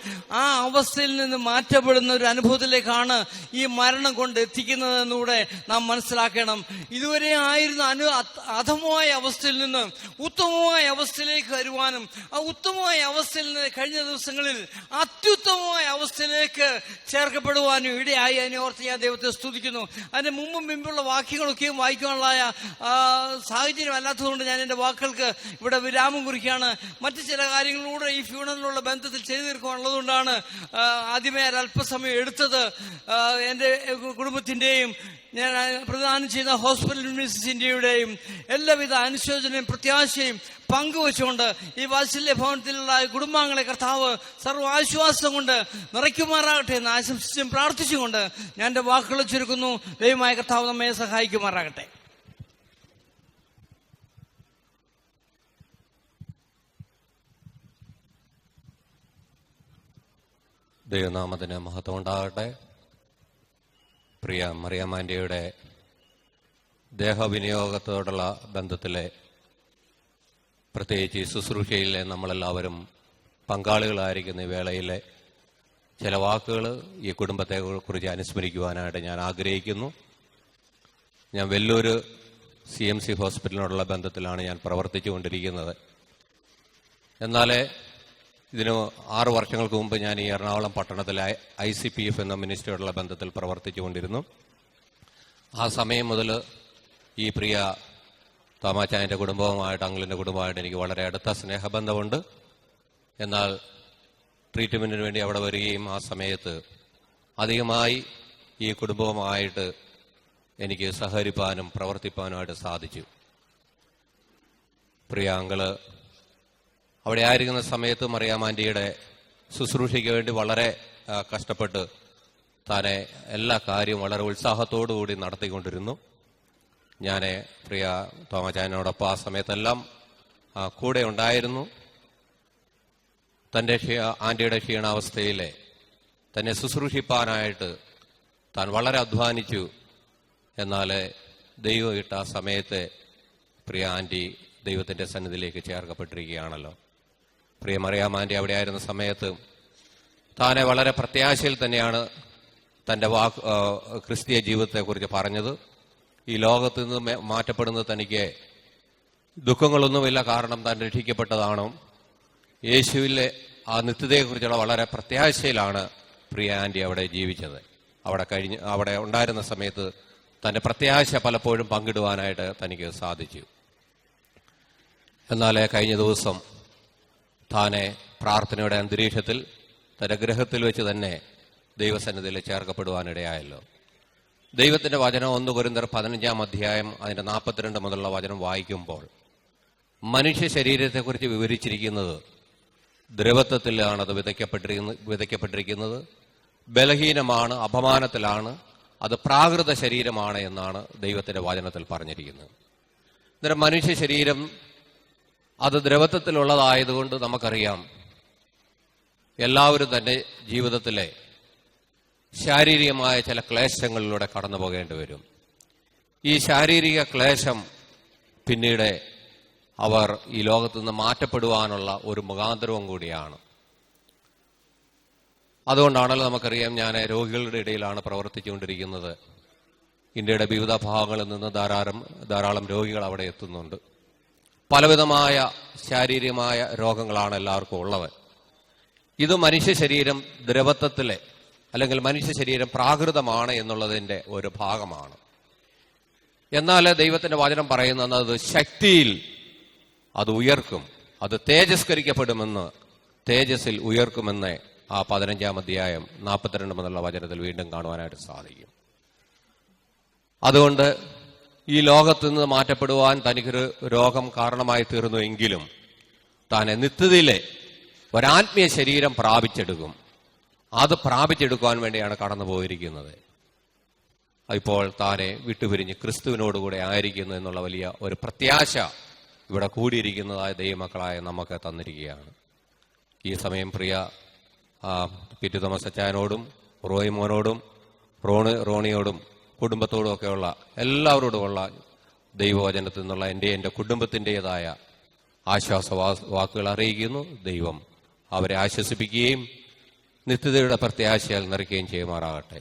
ആ അവസ്ഥയിൽ നിന്ന് മാറ്റപ്പെടുന്ന ഒരു അനുഭവത്തിലേക്കാണ് ഈ മരണം കൊണ്ട് എത്തിക്കുന്നത് എന്നുകൂടെ നാം മനസ്സിലാക്കണം. ഇതുവരെ ആയിരുന്ന അധമമായ അവസ്ഥയിൽ നിന്ന് ഉത്തമമായ അവസ്ഥയിലേക്ക് വരുവാനും ആ ഉത്തമമായ അവസ്ഥയിൽ നിന്ന് കഴിഞ്ഞ ദിവസങ്ങളിൽ അത്യുത്തമമായ അവസ്ഥയിലേക്ക് ചേർക്കപ്പെടുവാനും ഇടയായി. അതിനെ ഓർത്ത് ഞാൻ ദൈവത്തെ സ്തുതിക്കുന്നു. അതിന്റെ മുമ്പും പിമ്പുള്ള വാക്യങ്ങളൊക്കെയും വായിക്കാനുള്ള സാഹചര്യം അല്ലാത്തതുകൊണ്ട് ഞാൻ എൻ്റെ വാക്കുകൾക്ക് ഇവിടെ വിരാമം കുറിക്കുകയാണ്. മറ്റു ചില കാര്യങ്ങളിലൂടെ ഈ ഫ്യൂണറിലുള്ള ബന്ധത്തിൽ ചെയ്തു തീർക്കാനുള്ളതുകൊണ്ടാണ് ആദ്യമേ അല്പസമയം എടുത്തത്. എൻ്റെ കുടുംബത്തിൻ്റെയും ഞാൻ പ്രദാനം ചെയ്യുന്ന ഹോസ്പിറ്റൽ യൂണിവേഴ്സിറ്റിയുടെയും എല്ലാവിധ അനുശോചനയും പ്രത്യാശയും പങ്കുവച്ചുകൊണ്ട് ഈ വാത്സല്യ ഭവനത്തിലുള്ള കുടുംബാംഗങ്ങളെ കർത്താവ് സർവ്വാശ്വാസം കൊണ്ട് നിറയ്ക്കുമാറാകട്ടെ എന്ന് ആശംസിച്ചും പ്രാർത്ഥിച്ചുകൊണ്ട് ഞാൻ എൻ്റെ വാക്കുകൾ ചുരുക്കുന്നു. ദൈവമായ കർത്താവ് നമ്മെ സഹായിക്കുമാറാകട്ടെ. ദൈവനാമത്തിന് മഹത്വം ഉണ്ടാകട്ടെ. പ്രിയ മറിയാമാൻ്റെയുടെ ദേഹവിനിയോഗത്തോടുള്ള ബന്ധത്തിലെ പ്രത്യേകിച്ച് ഈ ശുശ്രൂഷയിലെ നമ്മളെല്ലാവരും പങ്കാളികളായിരിക്കുന്ന ഈ വേളയിലെ ചില വാക്കുകൾ ഈ കുടുംബത്തെക്കുറിച്ച് അനുസ്മരിക്കുവാനായിട്ട് ഞാൻ ആഗ്രഹിക്കുന്നു. ഞാൻ വെല്ലൂർ CMC ഹോസ്പിറ്റലിനോടുള്ള ബന്ധത്തിലാണ് ഞാൻ പ്രവർത്തിച്ചുകൊണ്ടിരിക്കുന്നത്. എന്നാൽ ഇതിന് 6 വർഷങ്ങൾക്ക് മുമ്പ് ഞാൻ ഈ എറണാകുളം പട്ടണത്തിലെ ICPF എന്ന മിനിസ്ട്രിയോടുള്ള ബന്ധത്തിൽ പ്രവർത്തിച്ചുകൊണ്ടിരുന്നു. ആ സമയം മുതൽ ഈ പ്രിയ തോമാച്ചായൻ്റെ കുടുംബവുമായിട്ട്, അങ്കിളിൻ്റെ കുടുംബമായിട്ട് എനിക്ക് വളരെ അടുത്ത സ്നേഹബന്ധമുണ്ട്. എന്നാൽ ട്രീറ്റ്മെൻറ്റിന് വേണ്ടി അവിടെ വരികയും ആ സമയത്ത് അധികമായി ഈ കുടുംബവുമായിട്ട് എനിക്ക് സഹകരിപ്പാനും പ്രവർത്തിപ്പാനുമായിട്ട് സാധിച്ചു. പ്രിയ അങ്കിള് അവിടെ ആയിരിക്കുന്ന സമയത്ത് മറിയാമാൻ്റിയുടെ ശുശ്രൂഷയ്ക്ക് വേണ്ടി വളരെ കഷ്ടപ്പെട്ട് താനെ എല്ലാ കാര്യവും വളരെ ഉത്സാഹത്തോടുകൂടി നടത്തിക്കൊണ്ടിരുന്നു. ഞാൻ പ്രിയ തോമാച്ചായനോടൊപ്പം ആ സമയത്തെല്ലാം കൂടെ ഉണ്ടായിരുന്നു. തൻ്റെ ആൻ്റിയുടെ ക്ഷീണാവസ്ഥയിലെ തന്നെ ശുശ്രൂഷിപ്പാനായിട്ട് താൻ വളരെ അധ്വാനിച്ചു. എന്നാൽ ദൈവം ഇട്ട ആ സമയത്ത് പ്രിയ ആൻ്റി ദൈവത്തിൻ്റെ സന്നിധിയിലേക്ക് ചേർക്കപ്പെട്ടിരിക്കുകയാണല്ലോ. പ്രിയ മറിയാമാൻ്റി അവിടെ ആയിരുന്ന സമയത്ത് താനെ വളരെ പ്രത്യാശയിൽ തന്നെയാണ് തൻ്റെ ക്രിസ്തീയ ജീവിതത്തെക്കുറിച്ച് പറഞ്ഞത്. ഈ ലോകത്ത് നിന്ന് മാറ്റപ്പെടുന്നത് തനിക്ക് ദുഃഖങ്ങളൊന്നുമില്ല, കാരണം താൻ രക്ഷിക്കപ്പെട്ടതാണ്. യേശുവിലെ ആ നിത്യതയെക്കുറിച്ചുള്ള വളരെ പ്രത്യാശയിലാണ് പ്രിയ ആൻ്റി അവിടെ ജീവിച്ചത്. അവിടെ ഉണ്ടായിരുന്ന സമയത്ത് തൻ്റെ പ്രത്യാശ പലപ്പോഴും പങ്കിടുവാനായിട്ട് തനിക്ക് സാധിച്ചു. എന്നാൽ കഴിഞ്ഞ ദിവസം താനെ പ്രാർത്ഥനയുടെ അന്തരീക്ഷത്തിൽ തൻ്റെ ഗൃഹത്തിൽ വെച്ച് തന്നെ ദൈവസന്നിധിയിൽ ചേർക്കപ്പെടുവാനിടയായല്ലോ. ദൈവത്തിൻ്റെ വചനം 1 കൊരിന്ത്യർ 15-ാം അധ്യായം അതിൻ്റെ 42 മുതലുള്ള വചനം വായിക്കുമ്പോൾ മനുഷ്യ ശരീരത്തെക്കുറിച്ച് വിവരിച്ചിരിക്കുന്നത് ദ്രവത്വത്തിലാണ് അത് വിതയ്ക്കപ്പെട്ടിരിക്കുന്നത്. ബലഹീനമാണ്, അപമാനത്തിലാണ്, അത് പ്രാകൃത ശരീരമാണ് എന്നാണ് ദൈവത്തിന്റെ വചനത്തിൽ പറഞ്ഞിരിക്കുന്നത്. അന്നേരം മനുഷ്യ ശരീരം അത് ദ്രവത്വത്തിലുള്ളതായതുകൊണ്ട് നമുക്കറിയാം എല്ലാവരും തന്നെ ജീവിതത്തിലെ ശാരീരികമായ ചില ക്ലേശങ്ങളിലൂടെ കടന്നു പോകേണ്ടി വരും. ഈ ശാരീരിക ക്ലേശം പിന്നീട് അവർ ഈ ലോകത്തു നിന്ന് മാറ്റപ്പെടുവാനുള്ള ഒരു മുഖാന്തരവും കൂടിയാണ്. അതുകൊണ്ടാണല്ലോ നമുക്കറിയാം, ഞാൻ രോഗികളുടെ ഇടയിലാണ് പ്രവർത്തിച്ചുകൊണ്ടിരിക്കുന്നത്. ഇന്ത്യയുടെ വിവിധ ഭാഗങ്ങളിൽ നിന്ന് ധാരാളം രോഗികൾ അവിടെ എത്തുന്നുണ്ട്. പലവിധമായ ശാരീരികമായ രോഗങ്ങളാണ് എല്ലാവർക്കും ഉള്ളത്. ഇത് മനുഷ്യ ശരീരം ദ്രവത്വത്തിലെ അല്ലെങ്കിൽ മനുഷ്യ ശരീരം പ്രാകൃതമാണ് എന്നുള്ളതിന്റെ ഒരു ഭാഗമാണ്. എന്നാൽ ദൈവത്തിന്റെ വചനം പറയുന്നത് അത് ശക്തിയിൽ അത് ഉയർക്കും, അത് തേജസ്കരിക്കപ്പെടുമെന്ന്, തേജസ്സിൽ ഉയർക്കുമെന്ന് ആ 15-ാം അധ്യായം 42 മുതലുള്ള വചനത്തിൽ വീണ്ടും കാണുവാനായിട്ട് സാധിക്കും. അതുകൊണ്ട് ഈ ലോകത്ത് നിന്ന് മാറ്റപ്പെടുവാൻ തനിക്കൊരു രോഗം കാരണമായി തീർന്നു എങ്കിലും താൻ നിത്യതയിലെ ഒരാത്മീയ ശരീരം പ്രാപിച്ചെടുക്കും. അത് പ്രാപിച്ചെടുക്കുവാൻ വേണ്ടിയാണ് കടന്നു പോയിരിക്കുന്നത്. ഇപ്പോൾ താനെ വിട്ടുപിരിഞ്ഞ് ക്രിസ്തുവിനോടുകൂടെ ആയിരിക്കുന്നു എന്നുള്ള വലിയ ഒരു പ്രത്യാശ ഇവിടെ കൂടിയിരിക്കുന്നതായ ദൈവമക്കളായ നമുക്ക് തന്നിരിക്കുകയാണ്. ഈ സമയം പ്രിയ പിറ്റു തോമസ് അച്ചായനോടും റോയ് മോനോടും റോണിയോടും കുടുംബത്തോടും ഒക്കെയുള്ള എല്ലാവരോടുമുള്ള ദൈവവചനത്തിൽ നിന്നുള്ള എൻ്റെ കുടുംബത്തിൻ്റെതായ ആശ്വാസ വാക്കുകൾ അറിയിക്കുന്നു. ദൈവം അവരെ ആശ്വസിപ്പിക്കുകയും നിത്യതയുടെ പ്രത്യാശയാൽ നിറയ്ക്കുകയും ചെയ്യുമാറാകട്ടെ.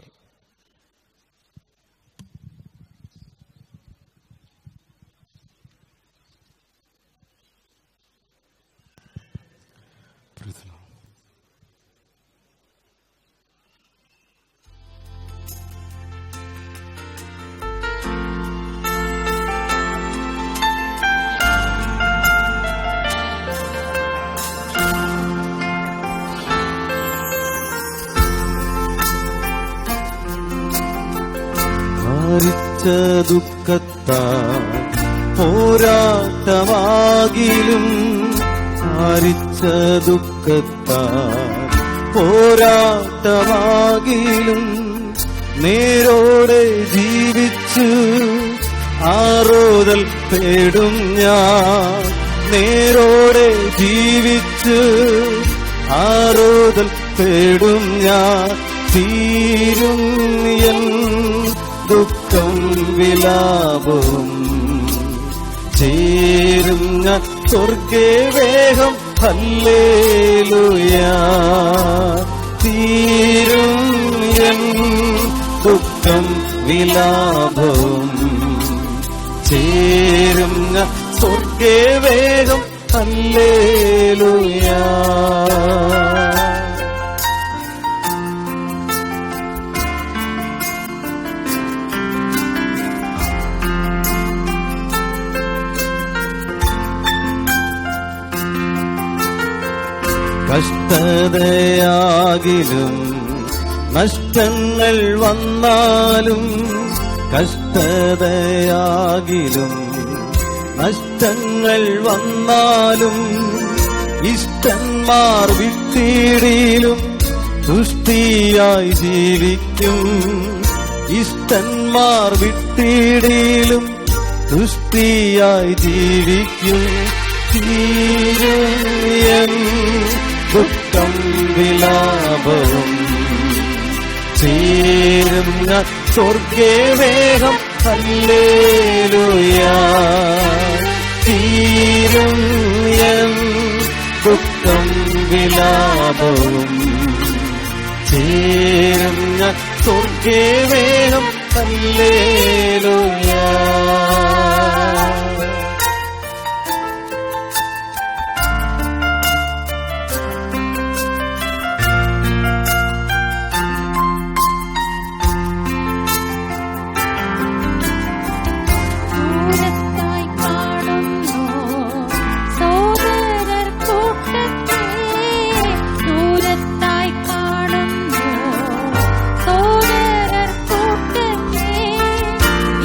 ദുഃഖത്താൽ പോരാട്ടമാകിലും ആരിച്ച ദുഃഖത്താൽ പോരാട്ടമാകിലും നേരോടെ ജീവിച്ചു ആരോധൽ തേടും ഞാൻ. നേരോടെ ജീവിച്ചു ആരോധൽ തേടും ഞാൻ. തീരും എൻ ദുഃഖം വിലാപവും ചേരും ഞാൻ സ്വർഗേ വേഗം. ഹല്ലേലൂയാ. തീരും എൻ ദുഃഖം വിലാപവും ചേരും ഞാൻ സ്വർഗേ വേഗം. ഹല്ലേലൂയാ. കഷ്ടതയാകിലും നഷ്ടങ്ങൾ വന്നാലും കഷ്ടതയാകിലും നഷ്ടങ്ങൾ വന്നാലും ഇഷ്ടന്മാർ വിട്ടിടിലും ദുഷ്ടിയായി ജീവിക്കും. ഇഷ്ടന്മാർ വിട്ടിടിലും ദുഷ്ടിയായി ജീവിക്കും. തീരും ദുഃഖം വിലാപവും ചേരും ഞാൻ സ്വർഗേ വേഗം. ഹല്ലേലൂയാ. തീരും ദുഃഖം വിലാപവും ചേരും ഞാൻ സ്വർഗേ വേഗം. ഹല്ലേലൂയാ.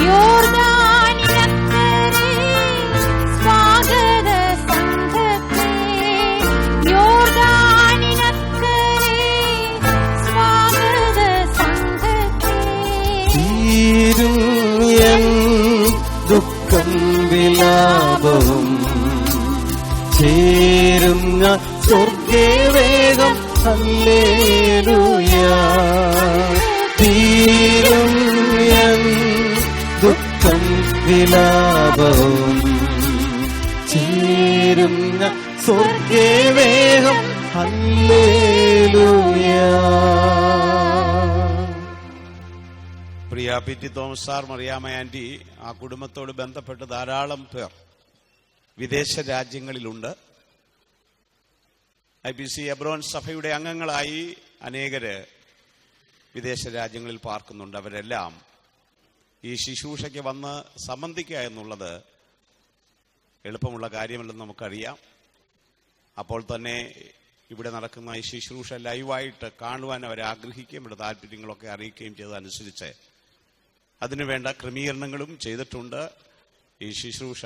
യോർദാനിനക്കരെ തീരും ഞാൻ സ്വർഗേ വേഗം ഹല്ലേലൂയ. തീരും എൻ ദുഃഖം വിലാപവും ചേരും ഞാൻ സ്വർഗേ വേഗം ഹല്ലേലൂയ. പ്രിയ P T. Thomas sir, Mariamma aunty, ആ കുടുംബത്തോട് ബന്ധപ്പെട്ട് ധാരാളം പേർ വിദേശ രാജ്യങ്ങളിലുണ്ട്. IPC എബ്രോൻ സഭയുടെ അംഗങ്ങളായി അനേകര് വിദേശ രാജ്യങ്ങളിൽ പാർക്കുന്നുണ്ട്. അവരെല്ലാം ഈ ശുശ്രൂഷയ്ക്ക് വന്ന് സംബന്ധിക്കുക എന്നുള്ളത് എളുപ്പമുള്ള കാര്യമല്ലെന്ന് നമുക്കറിയാം. അപ്പോൾ തന്നെ ഇവിടെ നടക്കുന്ന ഈ ശുശ്രൂഷ ലൈവായിട്ട് കാണുവാൻ അവർ ആഗ്രഹിക്കുകയും ഇവിടെ താല്പര്യങ്ങളൊക്കെ അറിയിക്കുകയും ചെയ്തതനുസരിച്ച് അതിനുവേണ്ട ക്രമീകരണങ്ങളും ചെയ്തിട്ടുണ്ട്. ഈ ശുശ്രൂഷ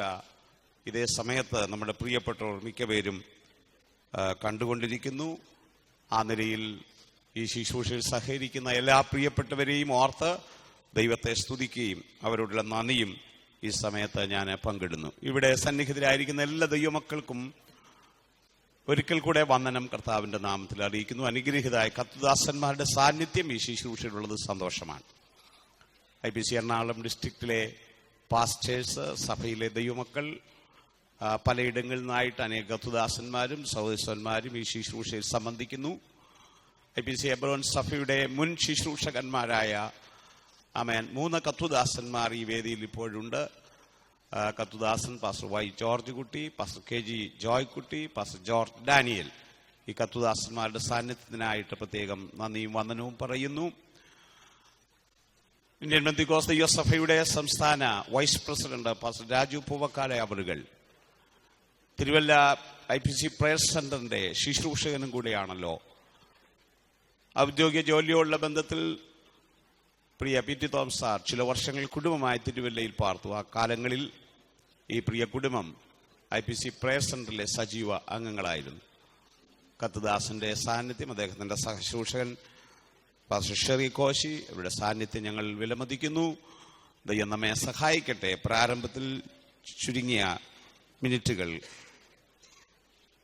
ഇതേ സമയത്ത് നമ്മുടെ പ്രിയപ്പെട്ടവർ മിക്കപേരും കണ്ടുകൊണ്ടിരിക്കുന്നു. ആ നിലയിൽ ഈ ശുശ്രൂഷയിൽ സഹകരിക്കുന്ന എല്ലാ പ്രിയപ്പെട്ടവരെയും ഓർത്ത് ദൈവത്തെ സ്തുതിക്കുകയും അവരോടുള്ള നന്ദിയും ഈ സമയത്ത് ഞാൻ പങ്കിടുന്നു. ഇവിടെ സന്നിഹിതരായിരിക്കുന്ന എല്ലാ ദൈവമക്കൾക്കും ഒരിക്കൽ കൂടെ വന്ദനം കർത്താവിന്റെ നാമത്തിൽ അറിയിക്കുന്നു. അനുഗ്രഹീതരായ കർത്തൃദാസന്മാരുടെ സാന്നിധ്യം ഈ ശുശ്രൂഷയിലുള്ളത് സന്തോഷമാണ്. IPC എറണാകുളം ഡിസ്ട്രിക്റ്റിലെ പാസ്റ്റേഴ്സ്, സഭയിലെ ദൈവമക്കൾ, പലയിടങ്ങളിൽ നിന്നായിട്ട് അനേക കർത്തൃദാസന്മാരും സഹോദരന്മാരും ഈ ശുശ്രൂഷയിൽ സംബന്ധിക്കുന്നു. IPC എബ്രോൻ സഭയുടെ മുൻ ശുശ്രൂഷകന്മാരായ 3 കർത്തൃദാസന്മാർ ഈ വേദിയിൽ ഇപ്പോഴുണ്ട്. കർത്തൃദാസൻ പാസ്റ്റർ Y. ജോർജ് കുട്ടി, പാസ്റ്റർ KG ജോയ് കുട്ടി, പാസ്റ്റർ ജോർജ് ഡാനിയൽ. ഈ കർത്തൃദാസന്മാരുടെ സാന്നിധ്യത്തിനായിട്ട് പ്രത്യേകം നന്ദിയും വന്ദനവും പറയുന്നു. ഇന്ത്യൻ പെന്തക്കോസ്ത് ദൈവസഭയുടെ സംസ്ഥാന വൈസ് പ്രസിഡന്റ് പാസ്റ്റർ രാജു പൂവക്കാല അവറുകൾ തിരുവല്ല IPC പ്രയർ സെന്ററിന്റെ ശുശ്രൂഷകനും കൂടെയാണല്ലോ. ഔദ്യോഗിക ജോലിയോടുള്ള ബന്ധത്തിൽ പ്രിയ പി.ടി. തോമസ് സാർ ചില വർഷങ്ങൾ കുടുംബമായി തിരുവല്ലയിൽ പാർത്തു. ആ കാലങ്ങളിൽ ഈ പ്രിയ കുടുംബം IPC പ്രയർ സെന്ററിലെ സജീവ അംഗങ്ങളായിരുന്നു. കർത്തൃദാസന്റെ സാന്നിധ്യം, അദ്ദേഹത്തിന്റെ സഹശുശ്രൂഷകൻ പാസ്റ്റർ ഷെറി കോശി, അവരുടെ സാന്നിധ്യം ഞങ്ങൾ വിലമതിക്കുന്നു. ദൈവം നമ്മെ സഹായിക്കട്ടെ. പ്രാരംഭത്തിൽ ചുരുങ്ങിയ മിനിറ്റുകൾ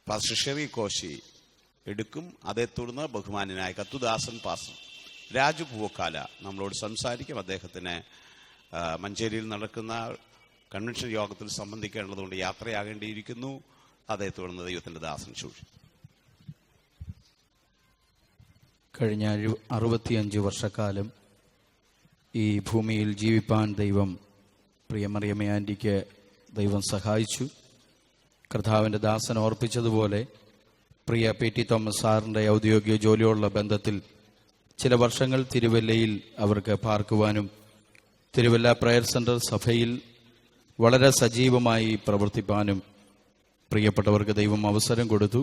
പാസ്റ്റർ ഷെറി കോശി എടുക്കും. അതേ തുടർന്ന് ബഹുമാന്യനായ കർത്തൃദാസൻ പാസ്റ്റർ രാജു പൂവക്കാല നമ്മളോട് സംസാരിക്കും. അദ്ദേഹത്തിന് മഞ്ചേരിയിൽ നടക്കുന്ന കൺവെൻഷൻ യോഗത്തിൽ സംബന്ധിക്കേണ്ടതുകൊണ്ട് യാത്രയാകേണ്ടിയിരിക്കുന്നു. അതേ തുടർന്ന് ദൈവത്തിന്റെ ദാസൻ ശുശ്രൂഷ. കഴിഞ്ഞ 65 വർഷക്കാലം ഈ ഭൂമിയിൽ ജീവിപ്പാൻ ദൈവം പ്രിയ മറിയമ്മ ആന്റിക്ക് ദൈവം സഹായിച്ചു. കർത്താവിൻ്റെ ദാസൻ ഓർപ്പിച്ചതുപോലെ പ്രിയ പി.ടി. തോമസ് സാറിൻ്റെ ഔദ്യോഗിക ജോലിയോടുള്ള ബന്ധത്തിൽ ചില വർഷങ്ങൾ തിരുവല്ലയിൽ അവർക്ക് പാർക്കുവാനും തിരുവല്ല പ്രയർ സെന്റർ സഭയിൽ വളരെ സജീവമായി പ്രവർത്തിപ്പാനും പ്രിയപ്പെട്ടവർക്ക് ദൈവം അവസരം കൊടുത്തു.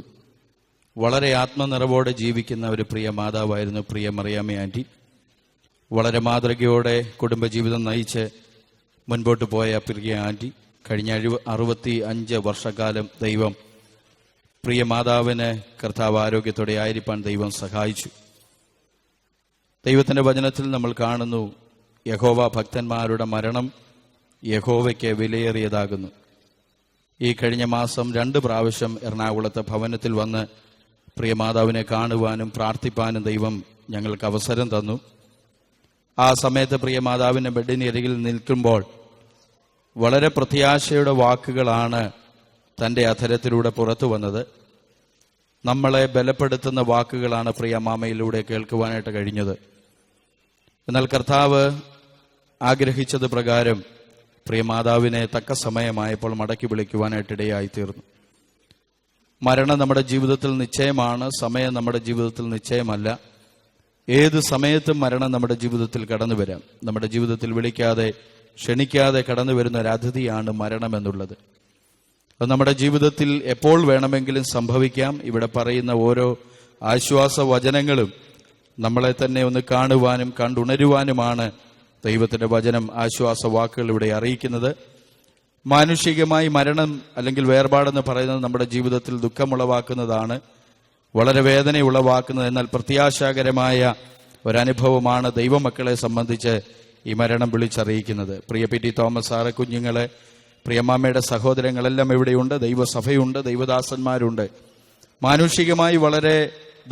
വളരെ ആത്മനിറവോടെ ജീവിക്കുന്ന ഒരു പ്രിയ മാതാവായിരുന്നു പ്രിയ മറിയാമ്മ ആന്റി. വളരെ മാതൃകയോടെ കുടുംബജീവിതം നയിച്ച് മുൻപോട്ട് പോയ പ്രിയ ആന്റി കഴിഞ്ഞ 65 വർഷക്കാലം ദൈവം പ്രിയ മാതാവിന് കർത്താവ് ആരോഗ്യത്തോടെ ആയിരിക്കാൻ ദൈവം സഹായിച്ചു. ദൈവത്തിന്റെ വചനത്തിൽ നമ്മൾ കാണുന്നു, യഹോവ ഭക്തന്മാരുടെ മരണം യഹോവയ്ക്ക് വിലയേറിയതാകുന്നു. ഈ കഴിഞ്ഞ മാസം 2 പ്രാവശ്യം എറണാകുളത്തെ ഭവനത്തിൽ വന്ന് പ്രിയ മാതാവിനെ കാണുവാനും പ്രാർത്ഥിപ്പാനും ദൈവം ഞങ്ങൾക്ക് അവസരം തന്നു. ആ സമയത്ത് പ്രിയ മാതാവിന്റെ ബെഡിനരികിൽ നിൽക്കുമ്പോൾ വളരെ പ്രത്യാശയുടെ വാക്കുകളാണ് തൻ്റെ അധരത്തിലൂടെ പുറത്തു വന്നത്. നമ്മളെ ബലപ്പെടുത്തുന്ന വാക്കുകളാണ് പ്രിയ മാമയിലൂടെ കേൾക്കുവാനായിട്ട് കഴിഞ്ഞത്. എന്നാൽ കർത്താവ് ആഗ്രഹിച്ചത് പ്രകാരം പ്രിയ മാതാവിനെ തക്ക സമയമായപ്പോൾ മടക്കി വിളിക്കുവാനായിട്ടിടയായി തീർന്നു. മരണം നമ്മുടെ ജീവിതത്തിൽ നിശ്ചയമാണ്, സമയം നമ്മുടെ ജീവിതത്തിൽ നിശ്ചയമല്ല. ഏത് സമയത്തും മരണം നമ്മുടെ ജീവിതത്തിൽ കടന്നു വരാം. നമ്മുടെ ജീവിതത്തിൽ വിളിക്കാതെ ക്ഷണിക്കാതെ കടന്നു വരുന്ന ഒരു അതിഥിയാണ് മരണം എന്നുള്ളത്. അത് നമ്മുടെ ജീവിതത്തിൽ എപ്പോൾ വേണമെങ്കിലും സംഭവിക്കാം. ഇവിടെ പറയുന്ന ഓരോ ആശ്വാസ വചനങ്ങളും നമ്മളെ തന്നെ ഒന്ന് കാണുവാനും കണ്ടുണരുവാനുമാണ് ദൈവത്തിന്റെ വചനം ആശ്വാസ വാക്കുകൾ ഇവിടെ അറിയിക്കുന്നത്. മാനുഷികമായി മരണം അല്ലെങ്കിൽ വേർപാടെന്ന് പറയുന്നത് നമ്മുടെ ജീവിതത്തിൽ ദുഃഖമുളവാക്കുന്നതാണ്, വളരെ വേദന ഉളവാക്കുന്നത്. എന്നാൽ പ്രത്യാശാകരമായ ഒരനുഭവമാണ് ദൈവമക്കളെ സംബന്ധിച്ച് ഈ മരണം വിളിച്ചറിയിക്കുന്നത്. പ്രിയ പി.ടി. തോമസ് സാറെ കുഞ്ഞുങ്ങളെ പ്രിയമ്മാമ്മയുടെ സഹോദരങ്ങളെല്ലാം ഇവിടെയുണ്ട്. ദൈവസഭയുണ്ട്, ദൈവദാസന്മാരുണ്ട്. മാനുഷികമായി വളരെ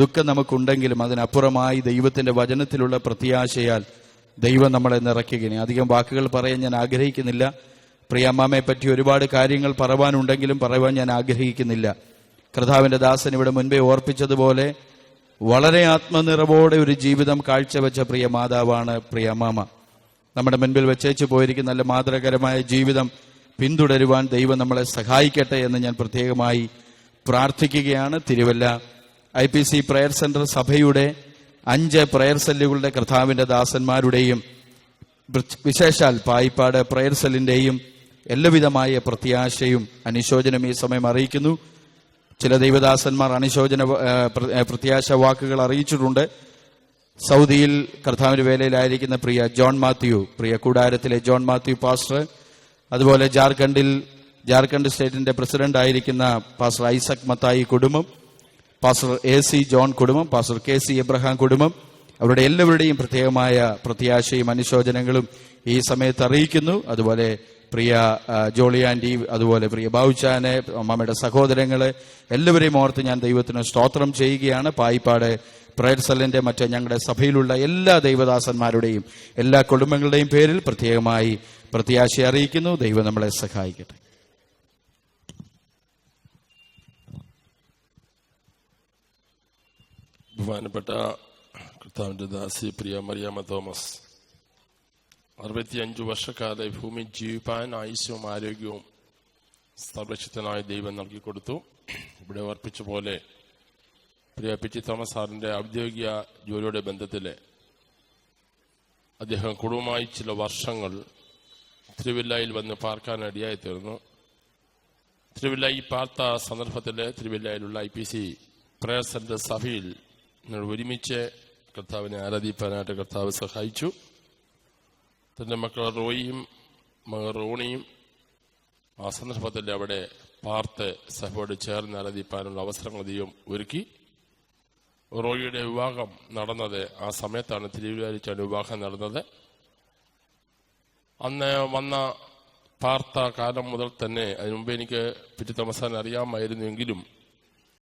ദുഃഖം നമുക്കുണ്ടെങ്കിലും അതിനപ്പുറമായി ദൈവത്തിന്റെ വചനത്തിലുള്ള പ്രത്യാശയാൽ ദൈവം നമ്മളെ നിറയ്ക്കുകയാണ്. അധികം വാക്കുകൾ പറയാൻ ഞാൻ ആഗ്രഹിക്കുന്നില്ല. പ്രിയമ്മാമ്മയെ പറ്റി ഒരുപാട് കാര്യങ്ങൾ പറയുവാനുണ്ടെങ്കിലും പറയുവാൻ ഞാൻ ആഗ്രഹിക്കുന്നില്ല. കർത്താവിന്റെ ദാസൻ ഇവിടെ മുൻപേ ഓർപ്പിച്ചതുപോലെ വളരെ ആത്മനിറവോടെ ഒരു ജീവിതം കാഴ്ചവെച്ച പ്രിയ മാതാവാണ് പ്രിയമ്മാമ്മ. നമ്മുടെ മുൻപിൽ വെച്ചേച്ചു പോയിരിക്കുന്ന നല്ല മാതൃകരമായ ജീവിതം പിന്തുടരുവാൻ ദൈവം നമ്മളെ സഹായിക്കട്ടെ എന്ന് ഞാൻ പ്രത്യേകമായി പ്രാർത്ഥിക്കുകയാണ്. തിരുവല്ല IPC പ്രയർ സെന്റർ സഭയുടെ 5 പ്രയർ സെല്ലുകളുടെ കർത്താവിന്റെ ദാസന്മാരുടെയും വിശേഷാൽ പായിപ്പാട് പ്രയർ സെല്ലിന്റെയും എല്ലാവിധമായ പ്രത്യാശയും അനുശോചനം ഈ സമയം അറിയിക്കുന്നു. ചില ദൈവദാസന്മാർ അനുശോചന പ്രത്യാശ വാക്കുകൾ അറിയിച്ചിട്ടുണ്ട്. സൗദിയിൽ കർത്താവിന്റെ വേലയിലായിരിക്കുന്ന പ്രിയ ജോൺ മാത്യു, പ്രിയ കൂടാരത്തിലെ ജോൺ മാത്യു പാസ്റ്റർ, അതുപോലെ ജാർഖണ്ഡ് സ്റ്റേറ്റിന്റെ പ്രസിഡന്റ് ആയിരിക്കുന്ന പാസ്റ്റർ ഐസക് മത്തായി കുടുംബം, പാസ്റ്റർ AC ജോൺ കുടുംബം, പാസ്റ്റർ KC എബ്രഹാം കുടുംബം, അവരുടെ എല്ലാവരുടെയും പ്രത്യേകമായ പ്രത്യാശയും അനുശോചനങ്ങളും ഈ സമയത്ത് അറിയിക്കുന്നു. അതുപോലെ പ്രിയ ജോളി ആന്റി, അതുപോലെ പ്രിയ ബാവുച്ചാനെ, അമ്മയുടെ സഹോദരങ്ങള് എല്ലാവരെയും ഓർത്ത് ഞാൻ ദൈവത്തിന് സ്തോത്രം ചെയ്യുകയാണ്. പായിപ്പാട് പ്രയർ സെല്ലിന്റെ മറ്റ് ഞങ്ങളുടെ സഭയിലുള്ള എല്ലാ ദൈവദാസന്മാരുടെയും എല്ലാ കുടുംബങ്ങളുടെയും പേരിൽ പ്രത്യേകമായി പ്രത്യാശ അറിയിക്കുന്നു. ദൈവം നമ്മളെ സഹായിക്കട്ടെ. ബഹുമാനപ്പെട്ട കർത്താവിന്റെ ദാസി പ്രിയ മറിയാമ്മ തോമസ് 65 വർഷക്കാലം ഭൂമി ജീവിപ്പാൻ ആയുസ്യവും ആരോഗ്യവും സർവശക്തനായ ദൈവം നൽകിക്കൊടുത്തു. ഇവിടെ ഓർപ്പിച്ച പോലെ പ്രിയ PT തോമസ് സാറിന്റെ ഔദ്യോഗിക ജോലിയുടെ ബന്ധത്തില് അദ്ദേഹം കുടുംബമായി ചില വർഷങ്ങൾ തിരുവല്ലയിൽ വന്ന് പാർക്കാനിടയായി തീർന്നു. തിരുവല്ല ഈ പാർത്ത സന്ദർഭത്തില് തിരുവല്ലയിലുള്ള IPC പ്രയർ സെന്റർ സഭയിൽ ഒരുമിച്ച് കർത്താവിനെ ആരാധിപ്പാനായിട്ട് കർത്താവ് സഹായിച്ചു. തന്റെ മക്കൾ റോയിയും മകൾ റോണിയും ആ സന്ദർഭത്തിൽ അവിടെ പാർത്ത് സഭയോട് ചേർന്ന് ആരാധിപ്പാനുള്ള അവസരങ്ങൾ ദൈവം ഒരുക്കി. റോയിയുടെ വിവാഹം നടന്നത് ആ സമയത്താണ്, തിരുവല്ലയിലാണ് വിവാഹം നടന്നത്. അന്ന് വന്ന പാർത്ത കാലം മുതൽ തന്നെ, അതിനു മുമ്പ് എനിക്ക് PT തോമസ് സാറിനെ അറിയാമായിരുന്നുവെങ്കിലും